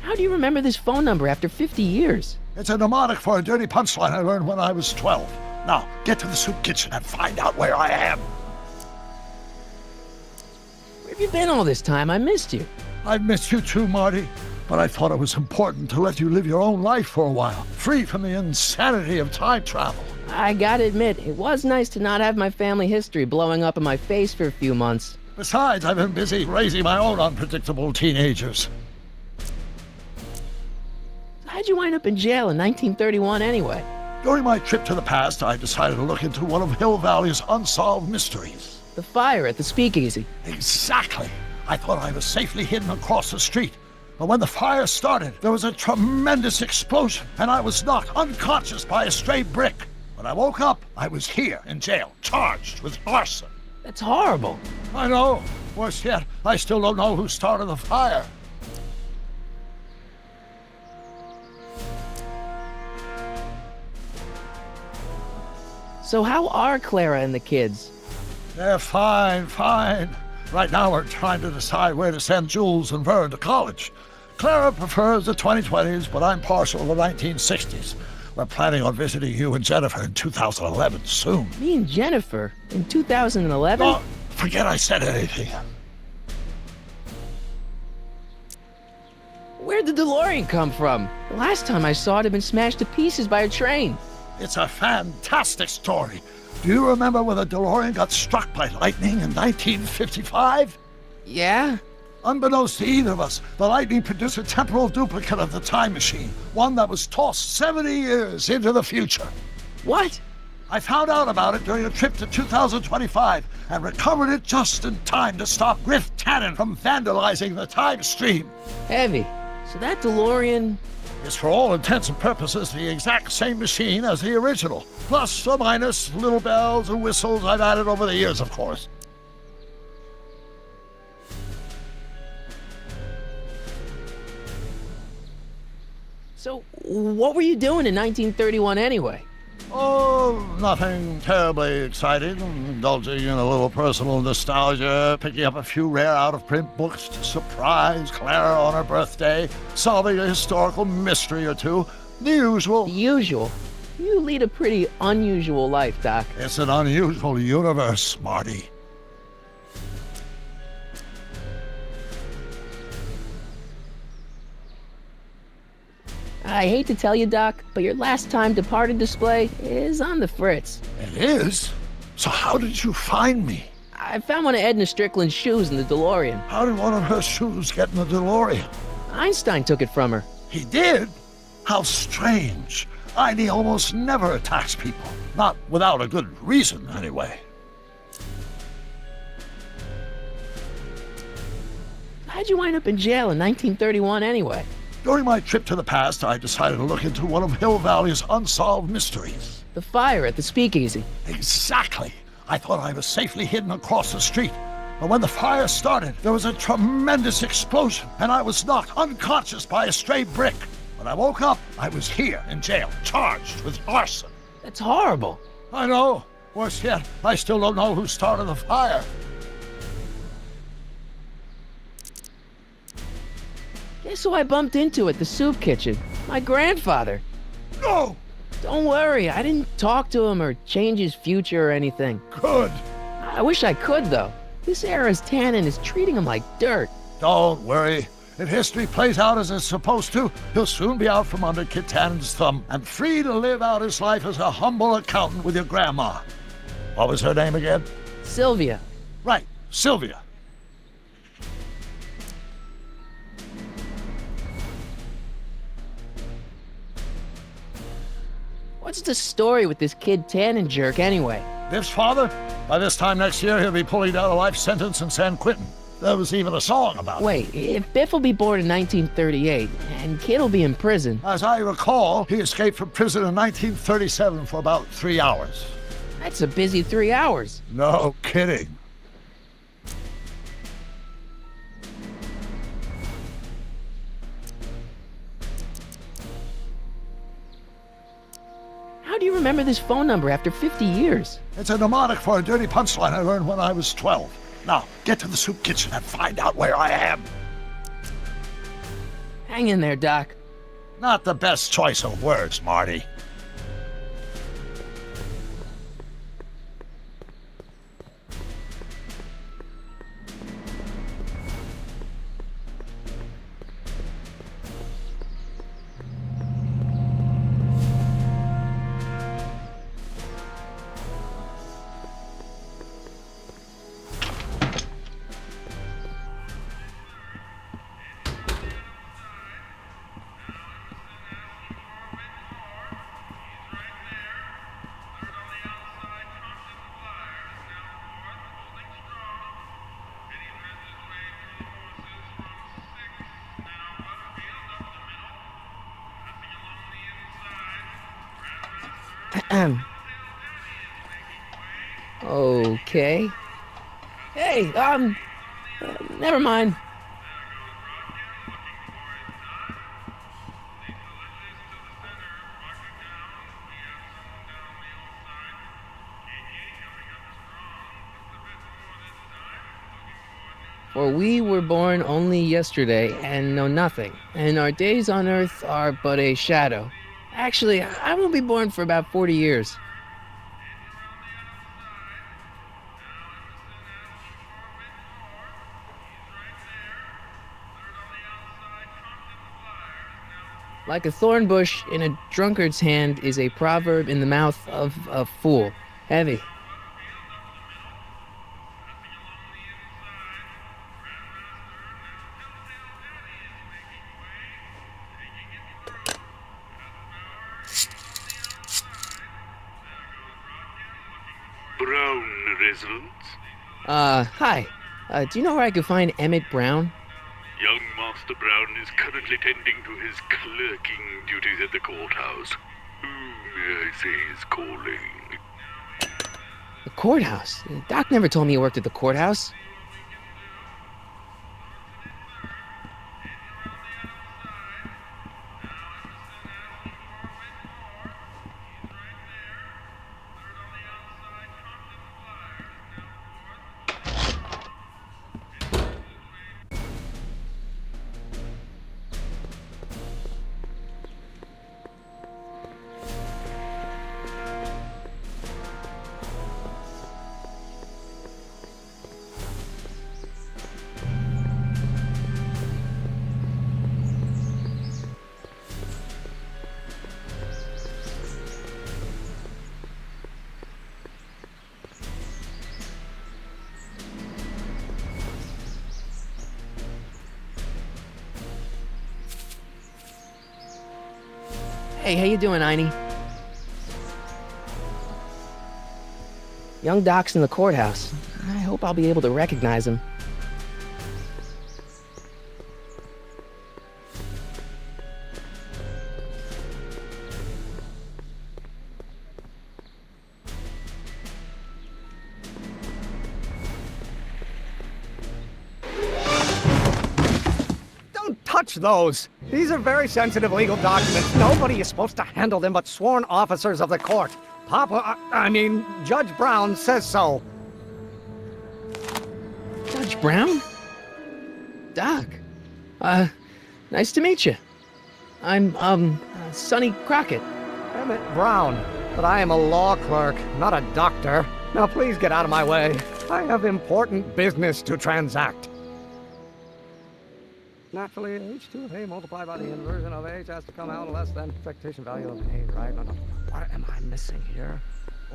How do you remember this phone number after 50 years? It's a mnemonic for a dirty punchline I learned when I was 12. Now, get to the soup kitchen and find out where I am. Where have you been all this time? I missed you. I've missed you too, Marty. But I thought it was important to let you live your own life for a while, free from the insanity of time travel. I gotta admit, it was nice to not have my family history blowing up in my face for a few months. Besides, I've been busy raising my own unpredictable teenagers. How'd you wind up in jail in 1931 anyway? During my trip to the past, I decided to look into one of Hill Valley's unsolved mysteries. The fire at the speakeasy. Exactly. I thought I was safely hidden across the street. But when the fire started, there was a tremendous explosion, and I was knocked unconscious by a stray brick. When I woke up, I was here in jail, charged with arson. That's horrible. I know. Worse yet, I still don't know who started the fire. So how are Clara and the kids? They're fine. Right now we're trying to decide where to send Jules and Vern to college. Clara prefers the 2020s, but I'm partial to the 1960s. We're planning on visiting you and Jennifer in 2011 soon. Me and Jennifer? In 2011? Oh, forget I said anything. Where'd the DeLorean come from? The last time I saw it had been smashed to pieces by a train. It's a fantastic story. Do you remember when the DeLorean got struck by lightning in 1955? Yeah? Unbeknownst to either of us, the lightning produced a temporal duplicate of the time machine, one that was tossed 70 years into the future. What? I found out about it during a trip to 2025 and recovered it just in time to stop Griff Tannen from vandalizing the time stream. Heavy. So that DeLorean... is for all intents and purposes the exact same machine as the original. Plus or minus little bells and whistles I've added over the years, of course. So, what were you doing in 1931 anyway? Oh, Oh, nothing terribly exciting. Indulging in a little personal nostalgia, picking up a few rare out-of-print books to surprise Clara on her birthday, solving a historical mystery or two. The usual. The usual? You lead a pretty unusual life, Doc. It's an unusual universe, Marty. I hate to tell you, Doc, but your last time departed display is on the fritz. It is? So how did you find me? I found one of Edna Strickland's shoes in the DeLorean. How did one of her shoes get in the DeLorean? Einstein took it from her. He did? How strange. ID almost never attacks people. Not without a good reason, anyway. How'd you wind up in jail in 1931 anyway? During my trip to the past, I decided to look into one of Hill Valley's unsolved mysteries. The fire at the speakeasy. Exactly. I thought I was safely hidden across the street. But when the fire started, there was a tremendous explosion, and I was knocked unconscious by a stray brick. When I woke up, I was here in jail, charged with arson. That's horrible. I know. Worse yet, I still don't know who started the fire. Guess who I bumped into at the soup kitchen? My grandfather. No! Don't worry, I didn't talk to him or change his future or anything. Good. I wish I could, though. This era's tannin is treating him like dirt. Don't worry. If history plays out as it's supposed to, he'll soon be out from under Kit Tannen's thumb and free to live out his life as a humble accountant with your grandma. What was her name again? Sylvia. Right, Sylvia. What's the story with this kid Tannen jerk anyway? Biff's father? By this time next year, he'll be pulling down a life sentence in San Quentin. There was even a song about it. Wait, if Biff will be born in 1938, and Kid will be in prison... As I recall, he escaped from prison in 1937 for about 3 hours. That's a busy 3 hours. No kidding. How do you remember this phone number after 50 years? It's a mnemonic for a dirty punchline I learned when I was 12. Now, get to the soup kitchen and find out where I am. Hang in there, Doc. Not the best choice of words, Marty. Okay. Hey, never mind. For we were born only yesterday and know nothing, and our days on earth are but a shadow. Actually, I won't be born for about 40 years. Like a thorn bush in a drunkard's hand is a proverb in the mouth of a fool. Heavy. Brown residence? Hi. Do you know where I could find Emmett Brown? Young Master Brown is currently tending to his clerking duties at the courthouse. Who may I say is calling? The courthouse? Doc never told me he worked at the courthouse. Hey, how you doing, Einie? Young Doc's in the courthouse. I hope I'll be able to recognize him. Don't touch those! These are very sensitive legal documents. Nobody is supposed to handle them but sworn officers of the court. Judge Brown says so. Judge Brown? Doc. Nice to meet you. I'm, Sonny Crockett. Emmett Brown. But I am a law clerk, not a doctor. Now please get out of my way. I have important business to transact. Naturally, h2 of a multiplied by the inversion of h has to come out less than expectation value of a, right? No. What am I missing here?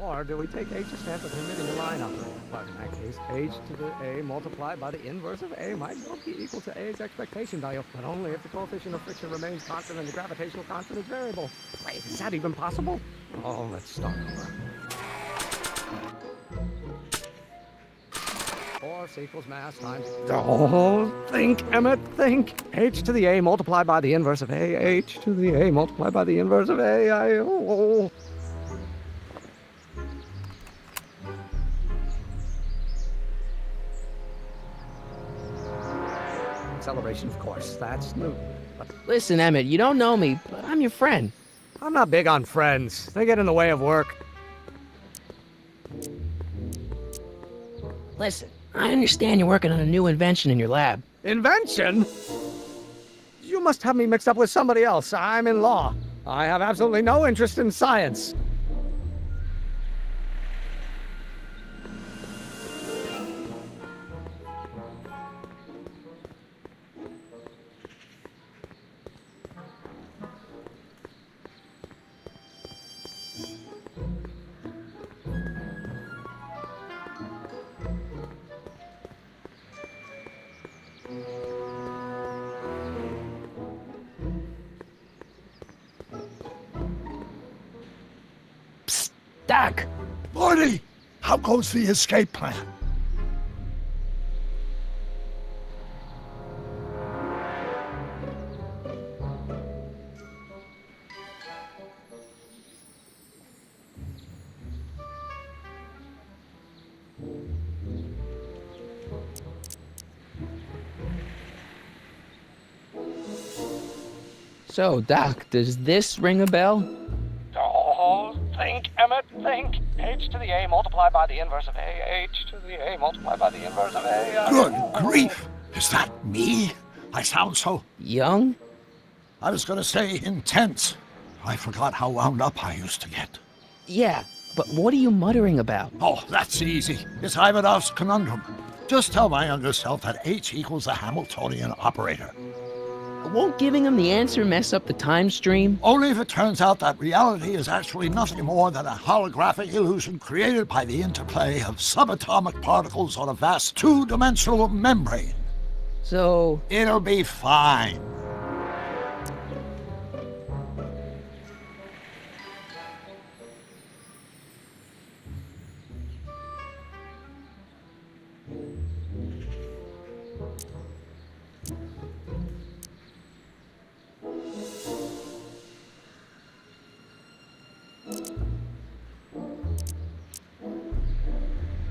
Or do we take h as stand for the limiting line operator? But in that case, h to the a multiplied by the inverse of a might well be equal to a's expectation value, but only if the coefficient of friction remains constant and the gravitational constant is variable. Wait, is that even possible? Oh, let's start over. Force equals mass times... Oh, think, Emmett, think. H to the a multiplied by the inverse of a. H to the a multiplied by the inverse of a. Acceleration, of course. That's new. But Listen, Emmett, you don't know me, but I'm your friend. I'm not big on friends. They get in the way of work. Listen, I understand you're working on a new invention in your lab. Invention? You must have me mixed up with somebody else. I'm in law. I have absolutely no interest in science. Doc! Morty! How goes the escape plan? So, Doc, does this ring a bell? Oh, think, Emmett, think. H to the a multiplied by the inverse of a. H to the a multiplied by the inverse of a. Good grief! Is that me? I sound so... Young? I was gonna say intense. I forgot how wound up I used to get. Yeah, but what are you muttering about? Oh, that's easy. It's Ivanov's conundrum. Just tell my younger self that H equals the Hamiltonian operator. Won't giving him the answer mess up the time stream? Only if it turns out that reality is actually nothing more than a holographic illusion created by the interplay of subatomic particles on a vast two-dimensional membrane. So... It'll be fine.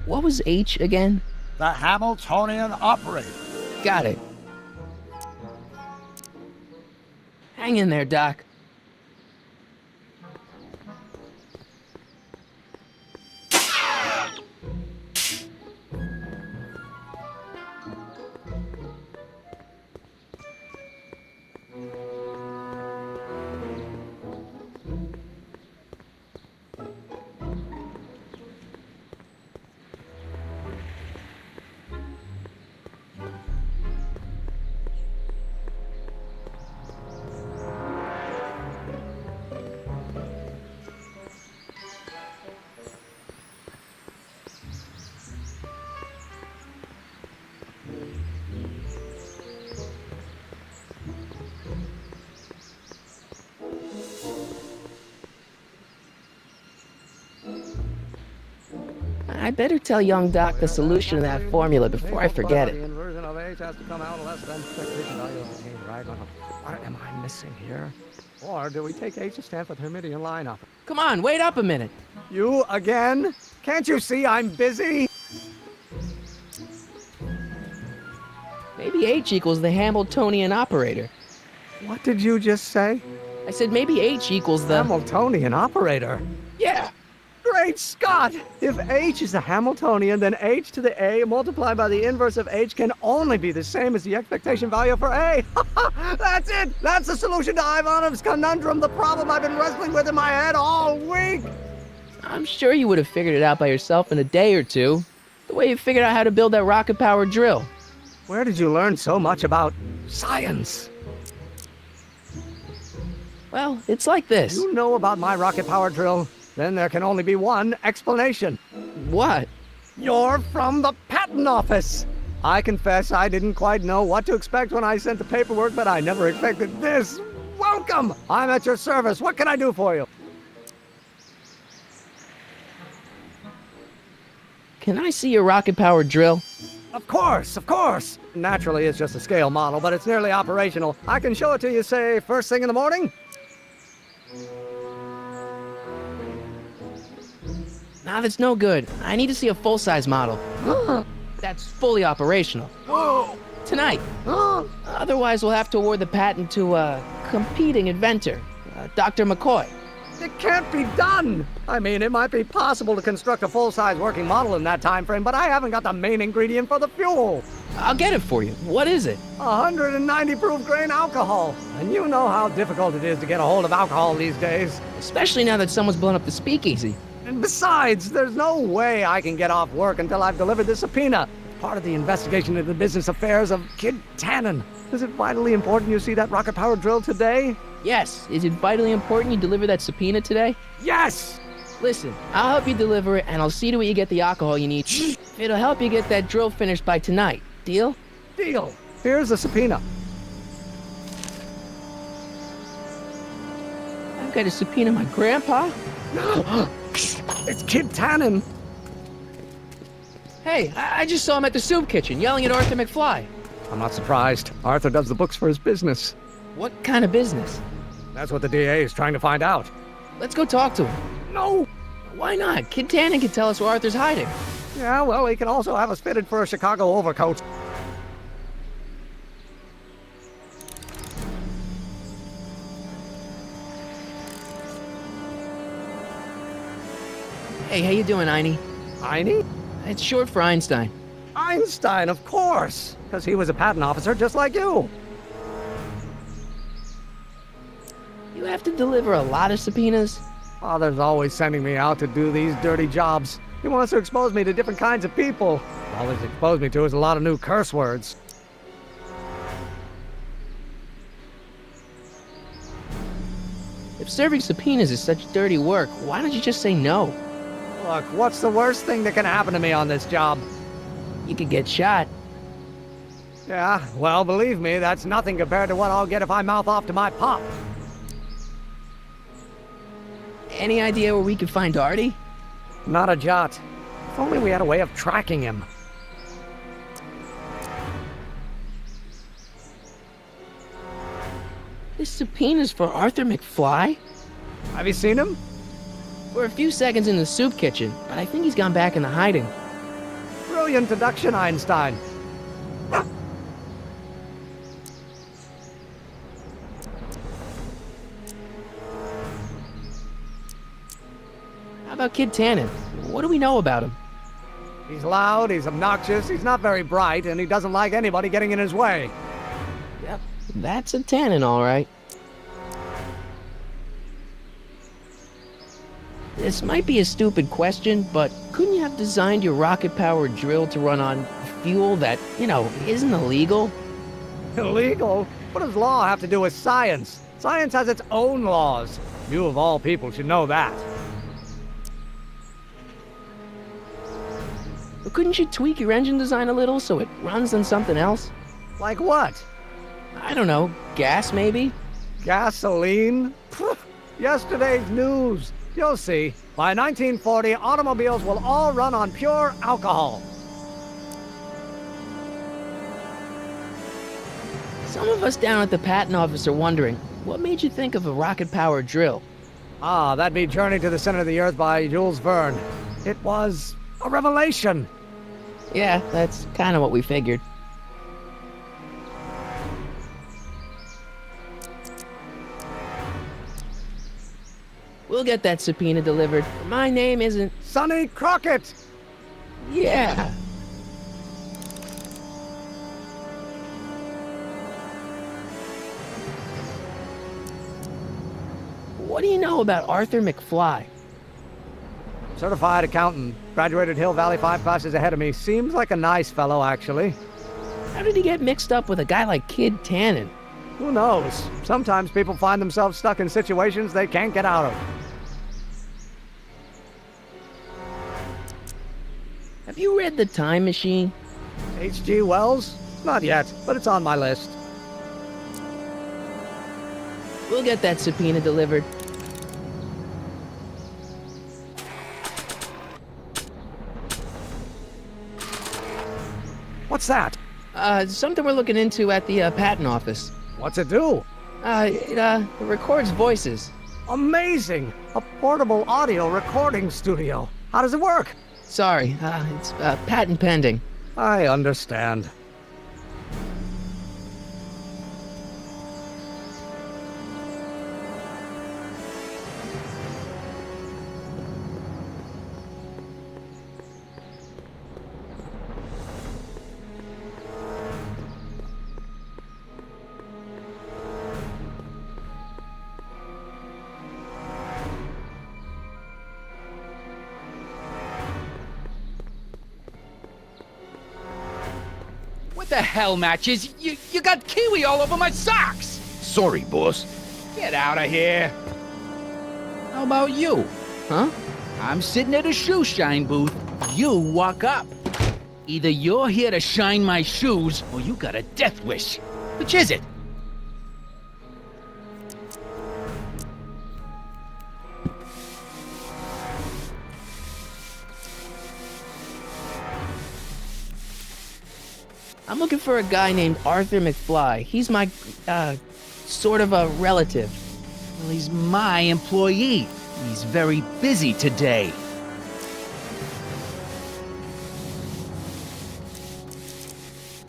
What was H again? The Hamiltonian operator. Got it. Hang in there, Doc. I better tell young Doc the solution to that formula before I forget The it. inversion of H has to come out less than expectation value of A, right? What am I missing here? Or do we take H to stand for the Hermitian lineup? Come on, wait up a minute. You again? Can't you see I'm busy? Maybe H equals the Hamiltonian operator. What did you just say? I said maybe H equals the... Hamiltonian operator? Yeah! Great Scott! If H is the Hamiltonian, then H to the A multiplied by the inverse of H can only be the same as the expectation value for A. That's it! That's the solution to Ivanov's conundrum, the problem I've been wrestling with in my head all week! I'm sure you would have figured it out by yourself in a day or two. The way you figured out how to build that rocket-powered drill. Where did you learn so much about science? Well, it's like this. You know about my rocket-powered drill? Then there can only be one explanation. What? You're from the patent office! I confess I didn't quite know what to expect when I sent the paperwork, but I never expected this. Welcome! I'm at your service. What can I do for you? Can I see your rocket-powered drill? Of course, of course! Naturally, it's just a scale model, but it's nearly operational. I can show it to you, say, first thing in the morning? Nah, that's no good. I need to see a full-size model. That's fully operational. Whoa! Tonight. Otherwise, we'll have to award the patent to a competing inventor, Dr. McCoy. It can't be done! I mean, it might be possible to construct a full-size working model in that time frame, but I haven't got the main ingredient for the fuel. I'll get it for you. What is it? 190 proof grain alcohol. And you know how difficult it is to get a hold of alcohol these days. Especially now that someone's blown up the speakeasy. And besides, there's no way I can get off work until I've delivered this subpoena. Part of the investigation into the business affairs of Kid Tannen. Is it vitally important you see that rocket-powered drill today? Yes. Is it vitally important you deliver that subpoena today? Yes! Listen, I'll help you deliver it, and I'll see to it you get the alcohol you need. It'll help you get that drill finished by tonight. Deal? Deal. Here's the subpoena. I've got to subpoena my grandpa? It's Kid Tannen. Hey, I just saw him at the soup kitchen yelling at Arthur McFly. I'm not surprised. Arthur does the books for his business. What kind of business? That's what the DA is trying to find out. Let's go talk to him. No! Why not? Kid Tannen can tell us where Arthur's hiding. Yeah, well, he can also have us fitted for a Chicago overcoat. Hey, how you doing, Einie? Einie? It's short for Einstein. Einstein, of course! Because he was a patent officer just like you. You have to deliver a lot of subpoenas? Father's always sending me out to do these dirty jobs. He wants to expose me to different kinds of people. All he's exposed me to is a lot of new curse words. If serving subpoenas is such dirty work, why don't you just say no? Look, what's the worst thing that can happen to me on this job? You could get shot. Yeah, well, believe me, that's nothing compared to what I'll get if I mouth off to my pop. Any idea where we could find Artie? Not a jot. If only we had a way of tracking him. This subpoena's for Arthur McFly? Have you seen him? For a few seconds in the soup kitchen, but I think he's gone back into hiding. Brilliant deduction, Einstein. How about Kid Tannen? What do we know about him? He's loud, he's obnoxious, he's not very bright, and he doesn't like anybody getting in his way. Yep, that's a Tannen, all right. This might be a stupid question, but couldn't you have designed your rocket-powered drill to run on fuel that, isn't illegal? Illegal? What does law have to do with science? Science has its own laws. You, of all people, should know that. But couldn't you tweak your engine design a little so it runs on something else? Like what? I don't know, gas maybe? Gasoline? Yesterday's news. You'll see. By 1940, automobiles will all run on pure alcohol. Some of us down at the patent office are wondering, what made you think of a rocket-powered drill? Ah, that'd be Journey to the Center of the Earth by Jules Verne. It was a revelation. Yeah, that's kind of what we figured. We'll get that subpoena delivered. My name isn't... Sonny Crockett! Yeah. What do you know about Arthur McFly? Certified accountant. Graduated Hill Valley 5 classes ahead of me. Seems like a nice fellow, actually. How did he get mixed up with a guy like Kid Tannen? Who knows? Sometimes people find themselves stuck in situations they can't get out of. Have you read The Time Machine? H.G. Wells? Not yet, but it's on my list. We'll get that subpoena delivered. What's that? Something we're looking into at the patent office. What's it do? It records voices. Amazing! A portable audio recording studio. How does it work? Sorry, it's patent pending. I understand. What the hell, Matches? You got kiwi all over my socks! Sorry, boss. Get out of here! How about you? Huh? I'm sitting at a shoe shine booth. You walk up. Either you're here to shine my shoes, or you got a death wish. Which is it? I'm looking for a guy named Arthur McFly. He's my, sort of a relative. Well, he's my employee. He's very busy today.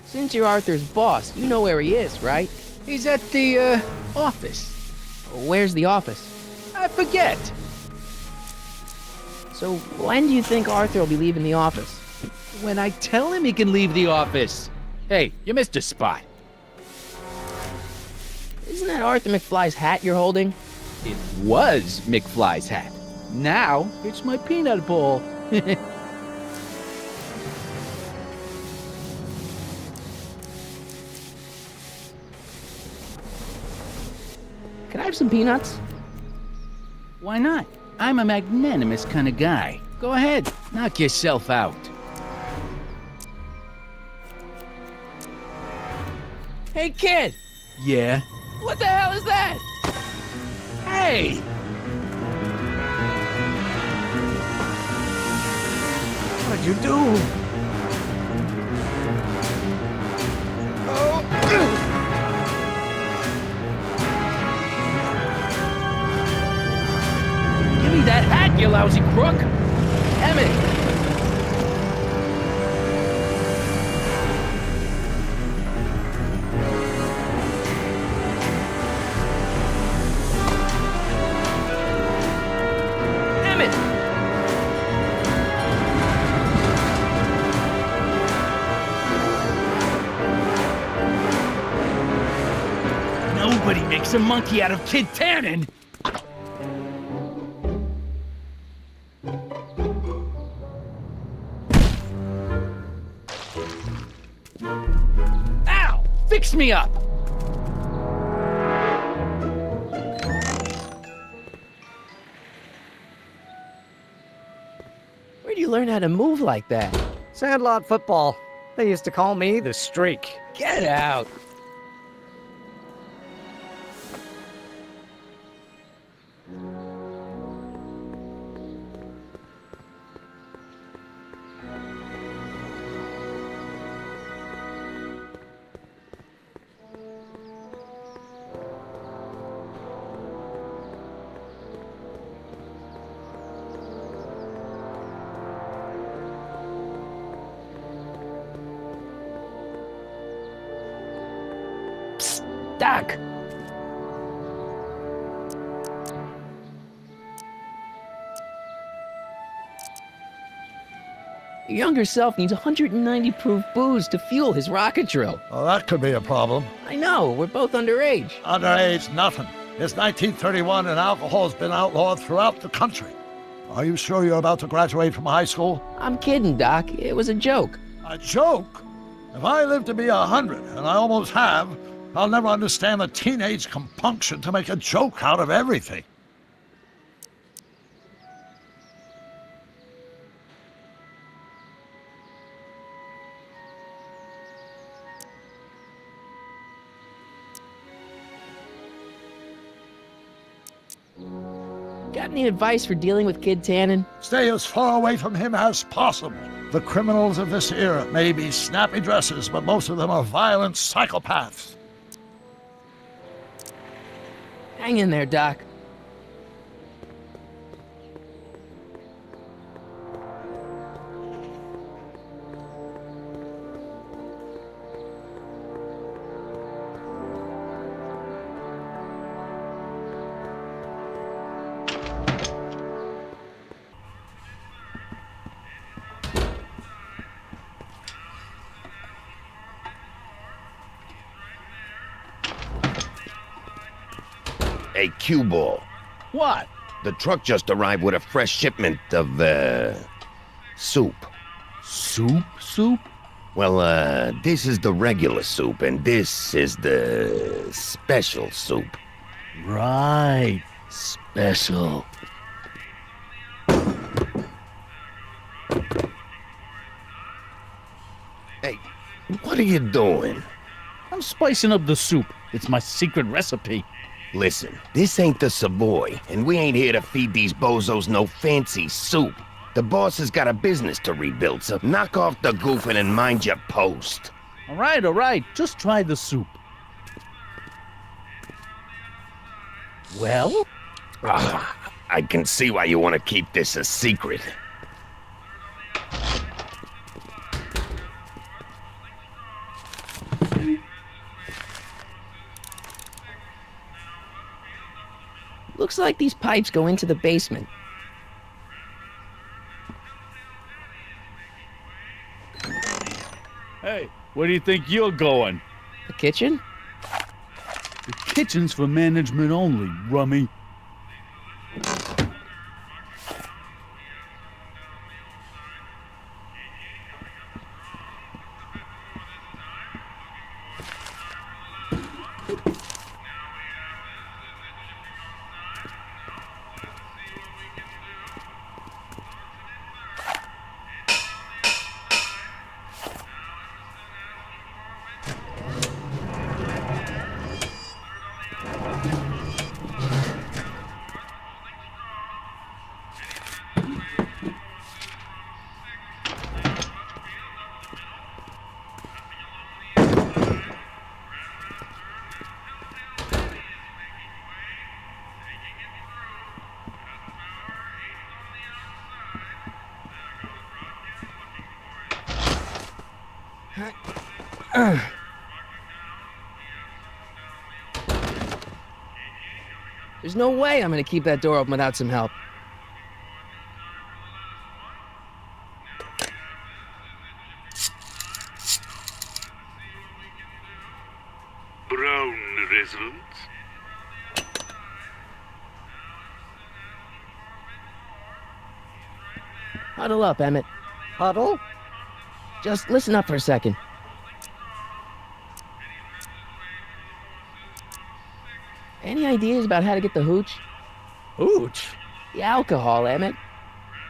Since you're Arthur's boss, you know where he is, right? He's at the, office. Where's the office? I forget. So when do you think Arthur will be leaving the office? When I tell him he can leave the office. Hey, you missed a spot. Isn't that Arthur McFly's hat you're holding? It was McFly's hat. Now, it's my peanut ball. Can I have some peanuts? Why not? I'm a magnanimous kind of guy. Go ahead, knock yourself out. Hey, kid! Yeah? What the hell is that? Hey! What did you do? Give me that hat, you lousy crook! Emmett! Nobody makes a monkey out of Kid Tannen! Ow! Fix me up! Where'd you learn how to move like that? Sandlot football. They used to call me the Streak. Get out! Doc! Your younger self needs 190 proof booze to fuel his rocket drill. Well, that could be a problem. I know, we're both underage. Underage, nothing. It's 1931 and alcohol's been outlawed throughout the country. Are you sure you're about to graduate from high school? I'm kidding, Doc. It was a joke. A joke? If I live to be 100, and I almost have, I'll never understand the teenage compunction to make a joke out of everything. Got any advice for dealing with Kid Tannen? Stay as far away from him as possible. The criminals of this era may be snappy dressers, but most of them are violent psychopaths. Hang in there, Doc. Hey, Q-Ball. What? The truck just arrived with a fresh shipment of, soup. Soup? Soup? Well, this is the regular soup, and this is the special soup. Right. Special. Hey, what are you doing? I'm spicing up the soup. It's my secret recipe. Listen, this ain't the Savoy, and we ain't here to feed these bozos no fancy soup. The boss has got a business to rebuild, so knock off the goofing and mind your post. All right. Just try the soup. Well? I can see why you want to keep this a secret. Looks like these pipes go into the basement. Hey, where do you think you're going? The kitchen? The kitchen's for management only, rummy. There's no way I'm gonna keep that door open without some help. Brown residents? Huddle up, Emmett. Huddle? Just listen up for a second. Any ideas about how to get the hooch? Hooch? The alcohol, Emmett.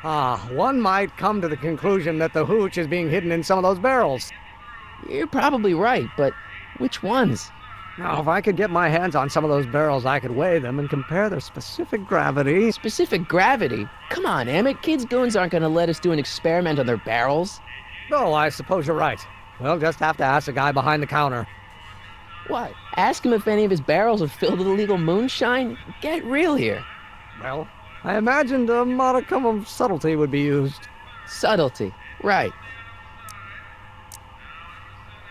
One might come to the conclusion that the hooch is being hidden in some of those barrels. You're probably right, but which ones? Now, if I could get my hands on some of those barrels, I could weigh them and compare their specific gravity. Specific gravity? Come on, Emmett. Kids' goons aren't gonna let us do an experiment on their barrels. Oh, I suppose you're right. We'll just have to ask the guy behind the counter. What? Ask him if any of his barrels are filled with illegal moonshine? Get real here. Well, I imagined a modicum of subtlety would be used. Subtlety. Right.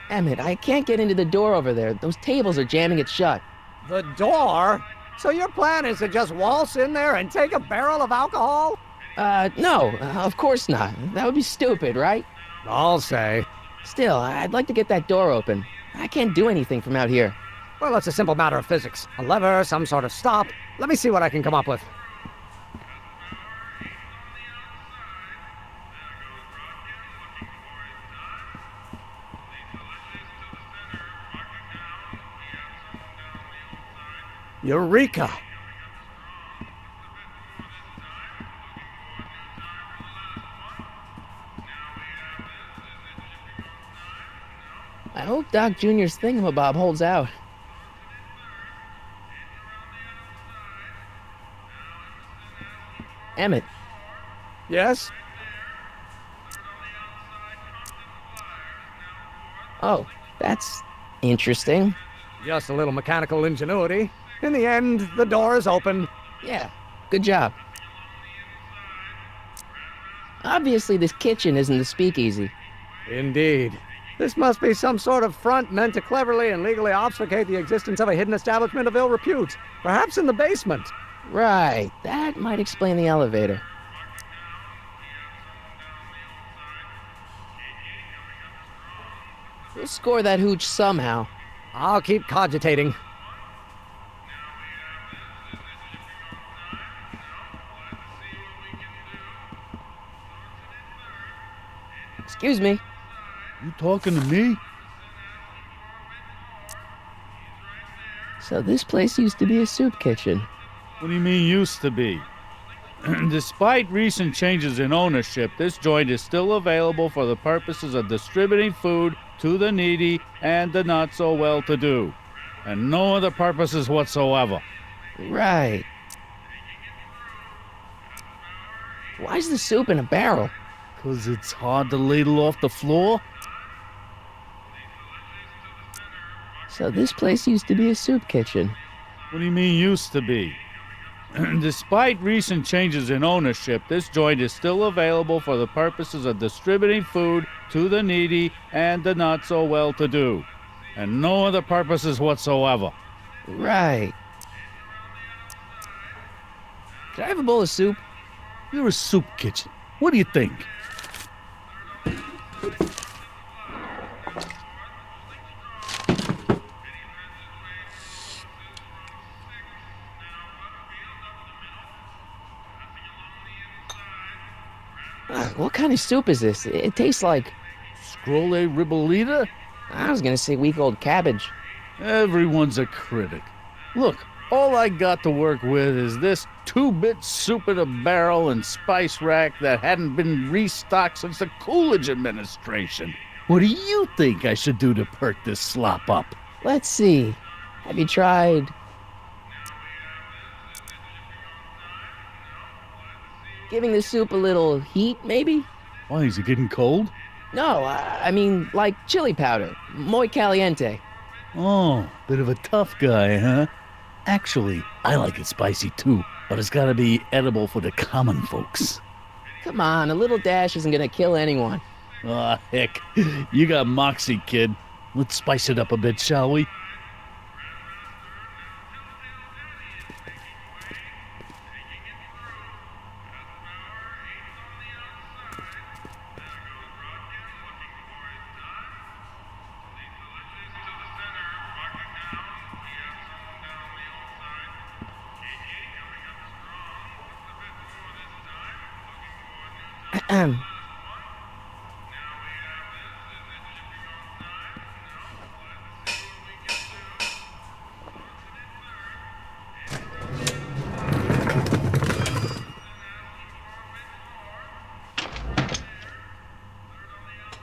Emmett, I can't get into the door over there. Those tables are jamming it shut. The door? So your plan is to just waltz in there and take a barrel of alcohol? No, of course not. That would be stupid, right? I'll say. Still, I'd like to get that door open. I can't do anything from out here. Well, it's a simple matter of physics. A lever, some sort of stop. Let me see what I can come up with. Eureka! I hope Doc Jr.'s thingamabob holds out. Emmett. Yes? Oh, that's interesting. Just a little mechanical ingenuity. In the end, the door is open. Yeah, good job. Obviously, this kitchen isn't the speakeasy. Indeed. This must be some sort of front meant to cleverly and legally obfuscate the existence of a hidden establishment of ill repute. Perhaps in the basement. Right, that might explain the elevator. We'll score that hooch somehow. I'll keep cogitating. Excuse me. You talking to me? So this place used to be a soup kitchen. What do you mean used to be? Despite recent changes in ownership, this joint is still available for the purposes of distributing food to the needy and the not-so-well-to-do, and no other purposes whatsoever. Right. Why's the soup in a barrel? 'Cause it's hard to ladle off the floor? So this place used to be a soup kitchen. What do you mean used to be? Despite recent changes in ownership, this joint is still available for the purposes of distributing food to the needy and the not-so-well-to-do, and no other purposes whatsoever. Right. Can I have a bowl of soup? You're a soup kitchen. What do you think? What kind of soup is this? It tastes like... Scrolle ribollita? I was gonna say week-old cabbage. Everyone's a critic. Look, all I got to work with is this 2-bit soup in a barrel and spice rack that hadn't been restocked since the Coolidge administration. What do you think I should do to perk this slop up? Let's see. Have you tried... giving the soup a little heat, maybe? Why, is it getting cold? No, I mean, like chili powder. Muy caliente. Oh, bit of a tough guy, huh? Actually, I like it spicy too, but it's gotta be edible for the common folks. Come on, a little dash isn't gonna kill anyone. Aw, heck. You got moxie, kid. Let's spice it up a bit, shall we?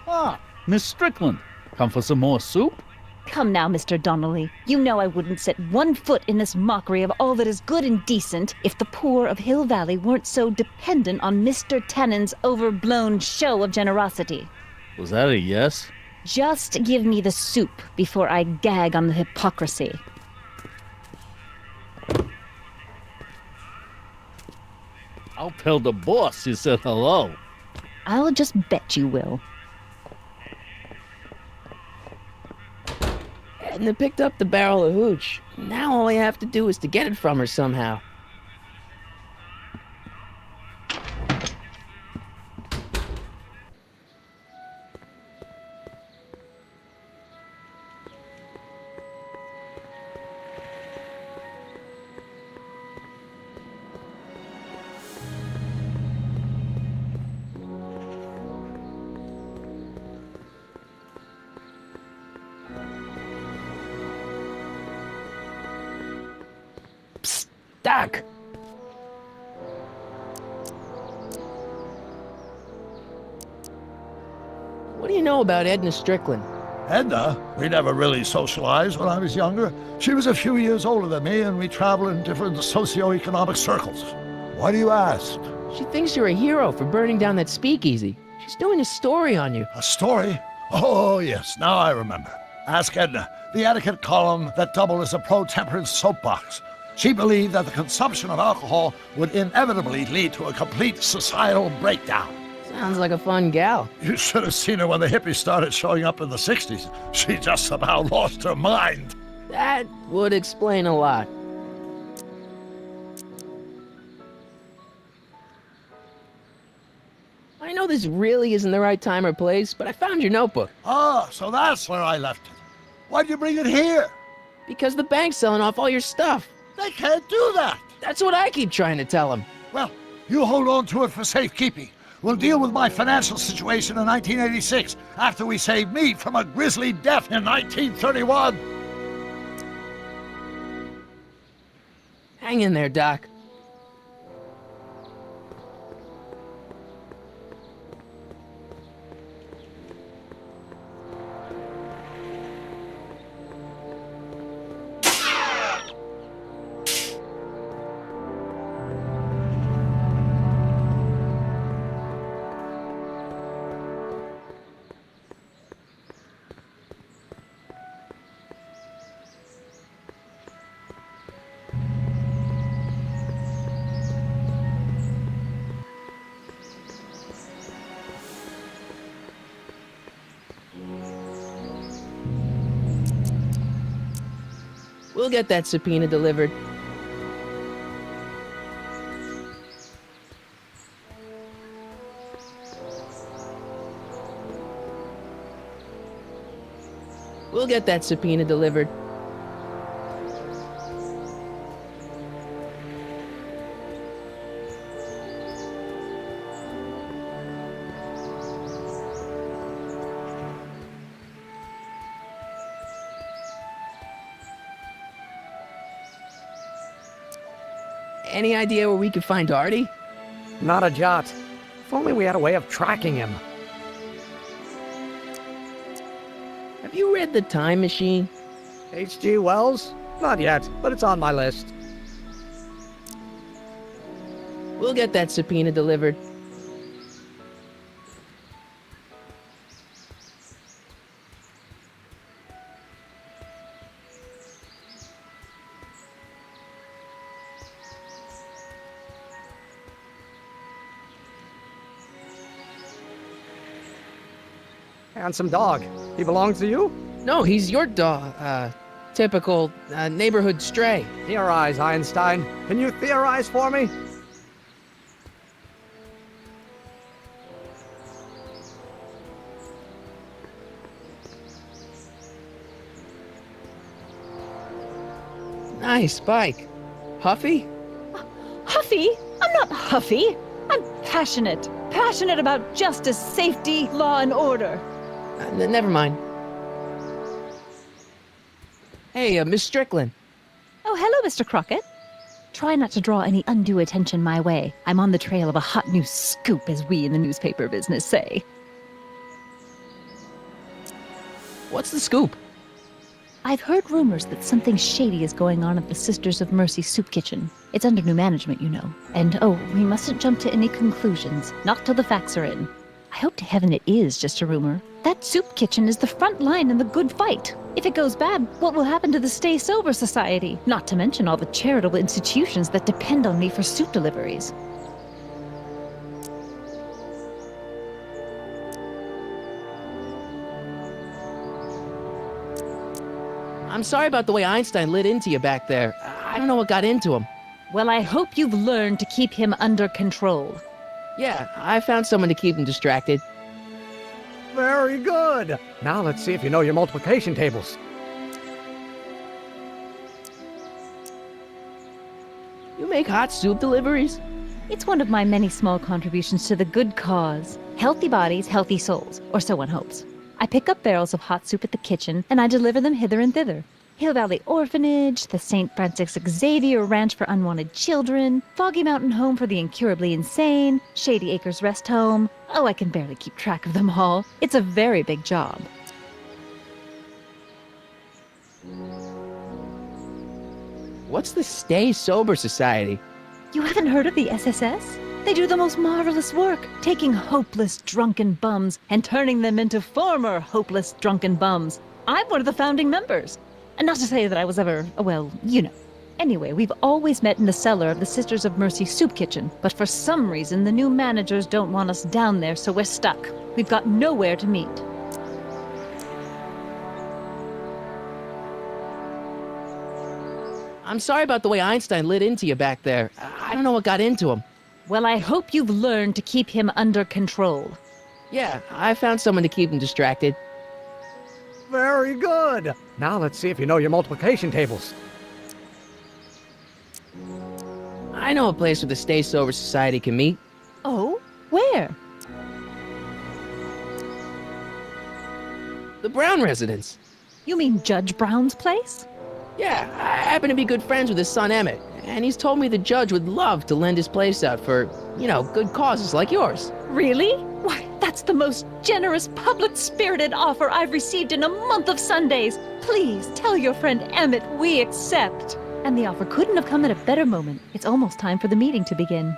Ah, Miss Strickland. Come for some more soup? Come now, Mr. Donnelly. You know I wouldn't set one foot in this mockery of all that is good and decent if the poor of Hill Valley weren't so dependent on Mr. Tannen's overblown show of generosity. Was that a yes? Just give me the soup before I gag on the hypocrisy. I'll tell the boss you said hello. I'll just bet you will. Edna picked up the barrel of hooch. Now all I have to do is to get it from her somehow. Psst, Doc! What do you know about Edna Strickland? Edna? We never really socialized when I was younger. She was a few years older than me, and we traveled in different socioeconomic circles. Why do you ask? She thinks you're a hero for burning down that speakeasy. She's doing a story on you. A story? Oh, yes, now I remember. Ask Edna, the etiquette column that doubled as a pro-temperance soapbox. She believed that the consumption of alcohol would inevitably lead to a complete societal breakdown. Sounds like a fun gal. You should have seen her when the hippies started showing up in the 60s. She just about lost her mind. That would explain a lot. I know this really isn't the right time or place, but I found your notebook. Ah, so that's where I left it. Why'd you bring it here? Because the bank's selling off all your stuff. They can't do that. That's what I keep trying to tell them. Well, you hold on to it for safekeeping. We'll deal with my financial situation in 1986 after we save me from a grisly death in 1931. Hang in there, Doc. We'll get that subpoena delivered. We'll get that subpoena delivered. Any idea where we could find Artie? Not a jot. If only we had a way of tracking him. Have you read The Time Machine? H.G. Wells? Not yet, but it's on my list. We'll get that subpoena delivered. Handsome dog. He belongs to you? No, he's your dog. Typical neighborhood stray. Theorize, Einstein. Can you theorize for me? Nice bike. Huffy? Huffy? I'm not huffy. I'm passionate. Passionate about justice, safety, law, and order. Never mind. Hey, Miss Strickland. Oh, hello, Mr. Crockett. Try not to draw any undue attention my way. I'm on the trail of a hot new scoop, as we in the newspaper business say. What's the scoop? I've heard rumors that something shady is going on at the Sisters of Mercy soup kitchen. It's under new management, you know. And oh, we mustn't jump to any conclusions, not till the facts are in. I hope to heaven it is just a rumor. That soup kitchen is the front line in the good fight. If it goes bad, what will happen to the Stay Sober Society? Not to mention all the charitable institutions that depend on me for soup deliveries. I'm sorry about the way Einstein lit into you back there. I don't know what got into him. Well, I hope you've learned to keep him under control. Yeah, I found someone to keep him distracted. Very good. Now let's see if you know your multiplication tables. You make hot soup deliveries? It's one of my many small contributions to the good cause. Healthy bodies, healthy souls, or so one hopes. I pick up barrels of hot soup at the kitchen, and I deliver them hither and thither. Hill Valley Orphanage, the St. Francis Xavier Ranch for Unwanted Children, Foggy Mountain Home for the Incurably Insane, Shady Acres Rest Home. Oh, I can barely keep track of them all. It's a very big job. What's the Stay Sober Society? You haven't heard of the SSS? They do the most marvelous work, taking hopeless drunken bums and turning them into former hopeless drunken bums. I'm one of the founding members. And not to say that I was ever, well, you know. Anyway, we've always met in the cellar of the Sisters of Mercy soup kitchen, but for some reason the new managers don't want us down there, so we're stuck. We've got nowhere to meet. I'm sorry about the way Einstein lit into you back there. I don't know what got into him. Well, I hope you've learned to keep him under control. Yeah, I found someone to keep him distracted. Very good. Now let's see if you know your multiplication tables. I know a place where the Stay Sober Society can meet. Oh? Where? The Brown residence. You mean Judge Brown's place? Yeah, I happen to be good friends with his son Emmett, and he's told me the judge would love to lend his place out for, you know, good causes like yours. Really? Why, that's the most generous, public-spirited offer I've received in a month of Sundays. Please tell your friend Emmett we accept. And the offer couldn't have come at a better moment. It's almost time for the meeting to begin.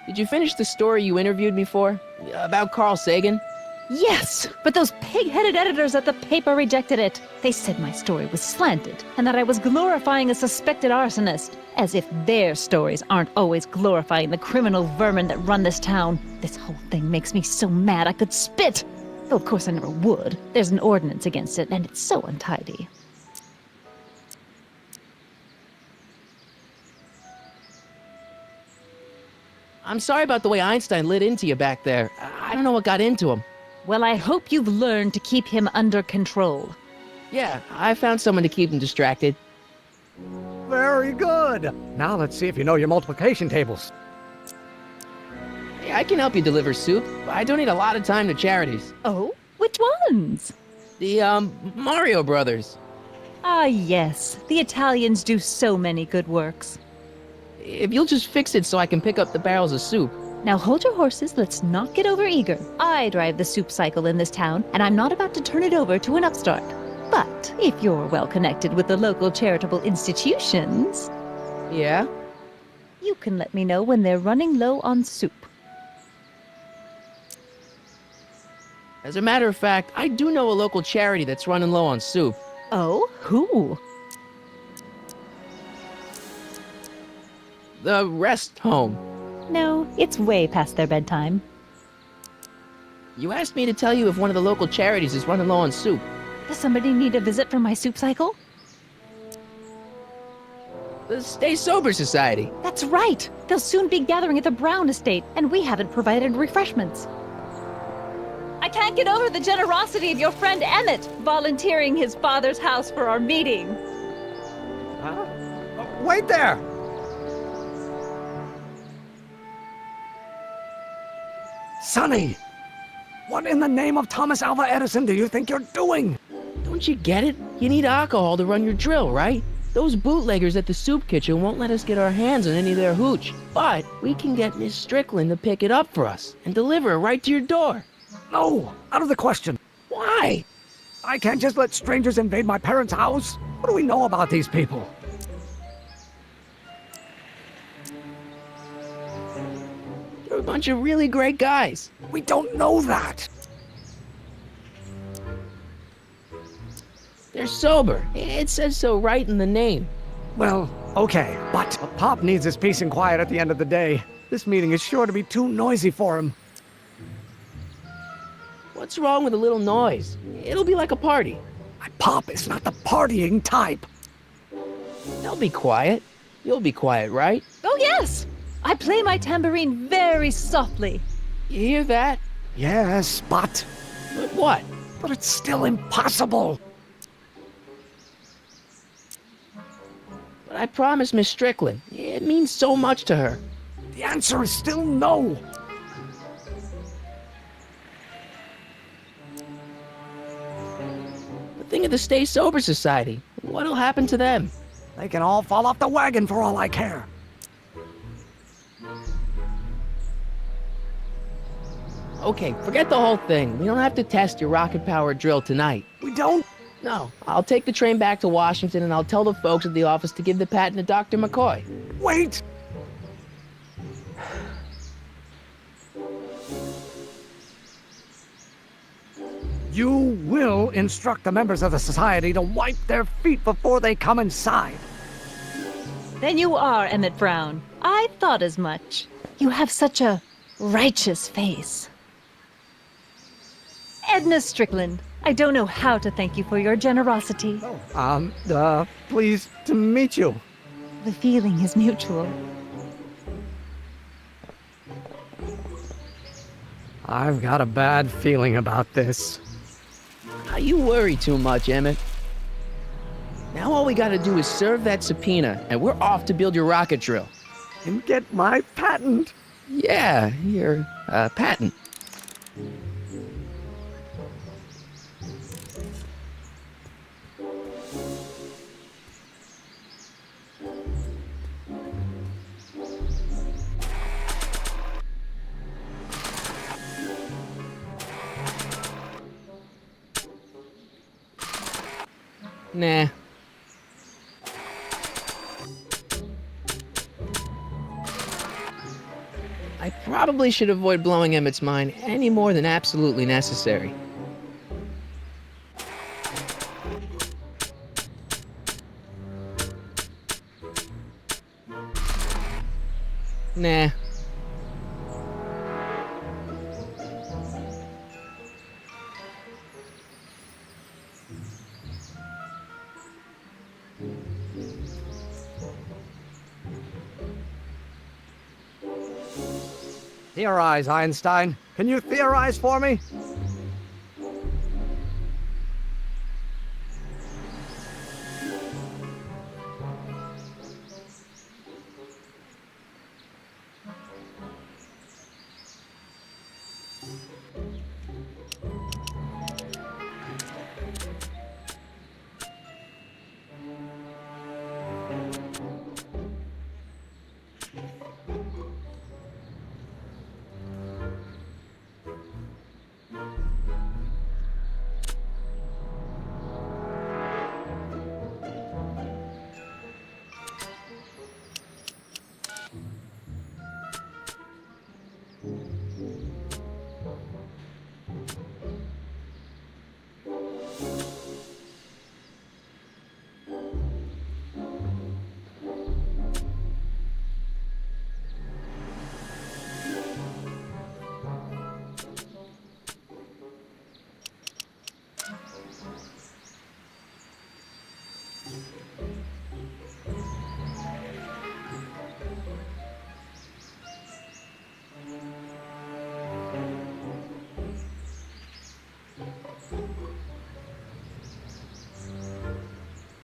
Did you finish the story you interviewed me for? About Carl Sagan? Yes, but those pig-headed editors at the paper rejected it. They said my story was slanted, and that I was glorifying a suspected arsonist. As if their stories aren't always glorifying the criminal vermin that run this town. This whole thing makes me so mad I could spit. Though of course I never would. There's an ordinance against it, and it's so untidy. I'm sorry about the way Einstein lit into you back there. I don't know what got into him. Well, I hope you've learned to keep him under control. Yeah, I found someone to keep him distracted. Very good. Now let's see if you know your multiplication tables. Hey, I can help you deliver soup. I donate a lot of time to charities. Oh? Which ones? The, Mario Brothers. Ah, yes. The Italians do so many good works. If you'll just fix it so I can pick up the barrels of soup. Now hold your horses, let's not get overeager. I drive the soup cycle in this town, and I'm not about to turn it over to an upstart. But if you're well connected with the local charitable institutions... Yeah? You can let me know when they're running low on soup. As a matter of fact, I do know a local charity that's running low on soup. Oh? Who? The Rest Home. No, it's way past their bedtime. You asked me to tell you if one of the local charities is running low on soup. Does somebody need a visit from my soup cycle? The Stay Sober Society. That's right! They'll soon be gathering at the Brown estate, and we haven't provided refreshments. I can't get over the generosity of your friend Emmett, volunteering his father's house for our meeting. Huh? Oh, wait there! Sonny! What in the name of Thomas Alva Edison do you think you're doing? Don't you get it? You need alcohol to run your drill, right? Those bootleggers at the soup kitchen won't let us get our hands on any of their hooch. But we can get Miss Strickland to pick it up for us and deliver it right to your door. No, out of the question. Why? I can't just let strangers invade my parents' house. What do we know about these people? They're a bunch of really great guys. We don't know that. They're sober. It says so right in the name. Well, okay, but Pop needs his peace and quiet at the end of the day. This meeting is sure to be too noisy for him. What's wrong with a little noise? It'll be like a party. I Pop is not the partying type. They'll be quiet. You'll be quiet, right? Oh, yes! I play my tambourine very softly. You hear that? Yes, but But what? but it's still impossible. But I promised Miss Strickland. It means so much to her. The answer is still no. But think of the Stay Sober Society. What'll happen to them? They can all fall off the wagon for all I care. Okay, forget the whole thing. We don't have to test your rocket-powered drill tonight. We don't? No, I'll take the train back to Washington and I'll tell the folks at the office to give the patent to Dr. McCoy. Wait! You will instruct the members of the society to wipe their feet before they come inside. Then you are Emmett Brown. I thought as much. You have such a righteous face. Edna Strickland, I don't know how to thank you for your generosity. Pleased to meet you. The feeling is mutual. I've got a bad feeling about this. You worry too much, Emmett. Now all we gotta do is serve that subpoena, and we're off to build your rocket drill. And get my patent. Yeah, your patent. Nah. I probably should avoid blowing Emmett's mind any more than absolutely necessary. Nah. Theorize, Einstein. Can you theorize for me?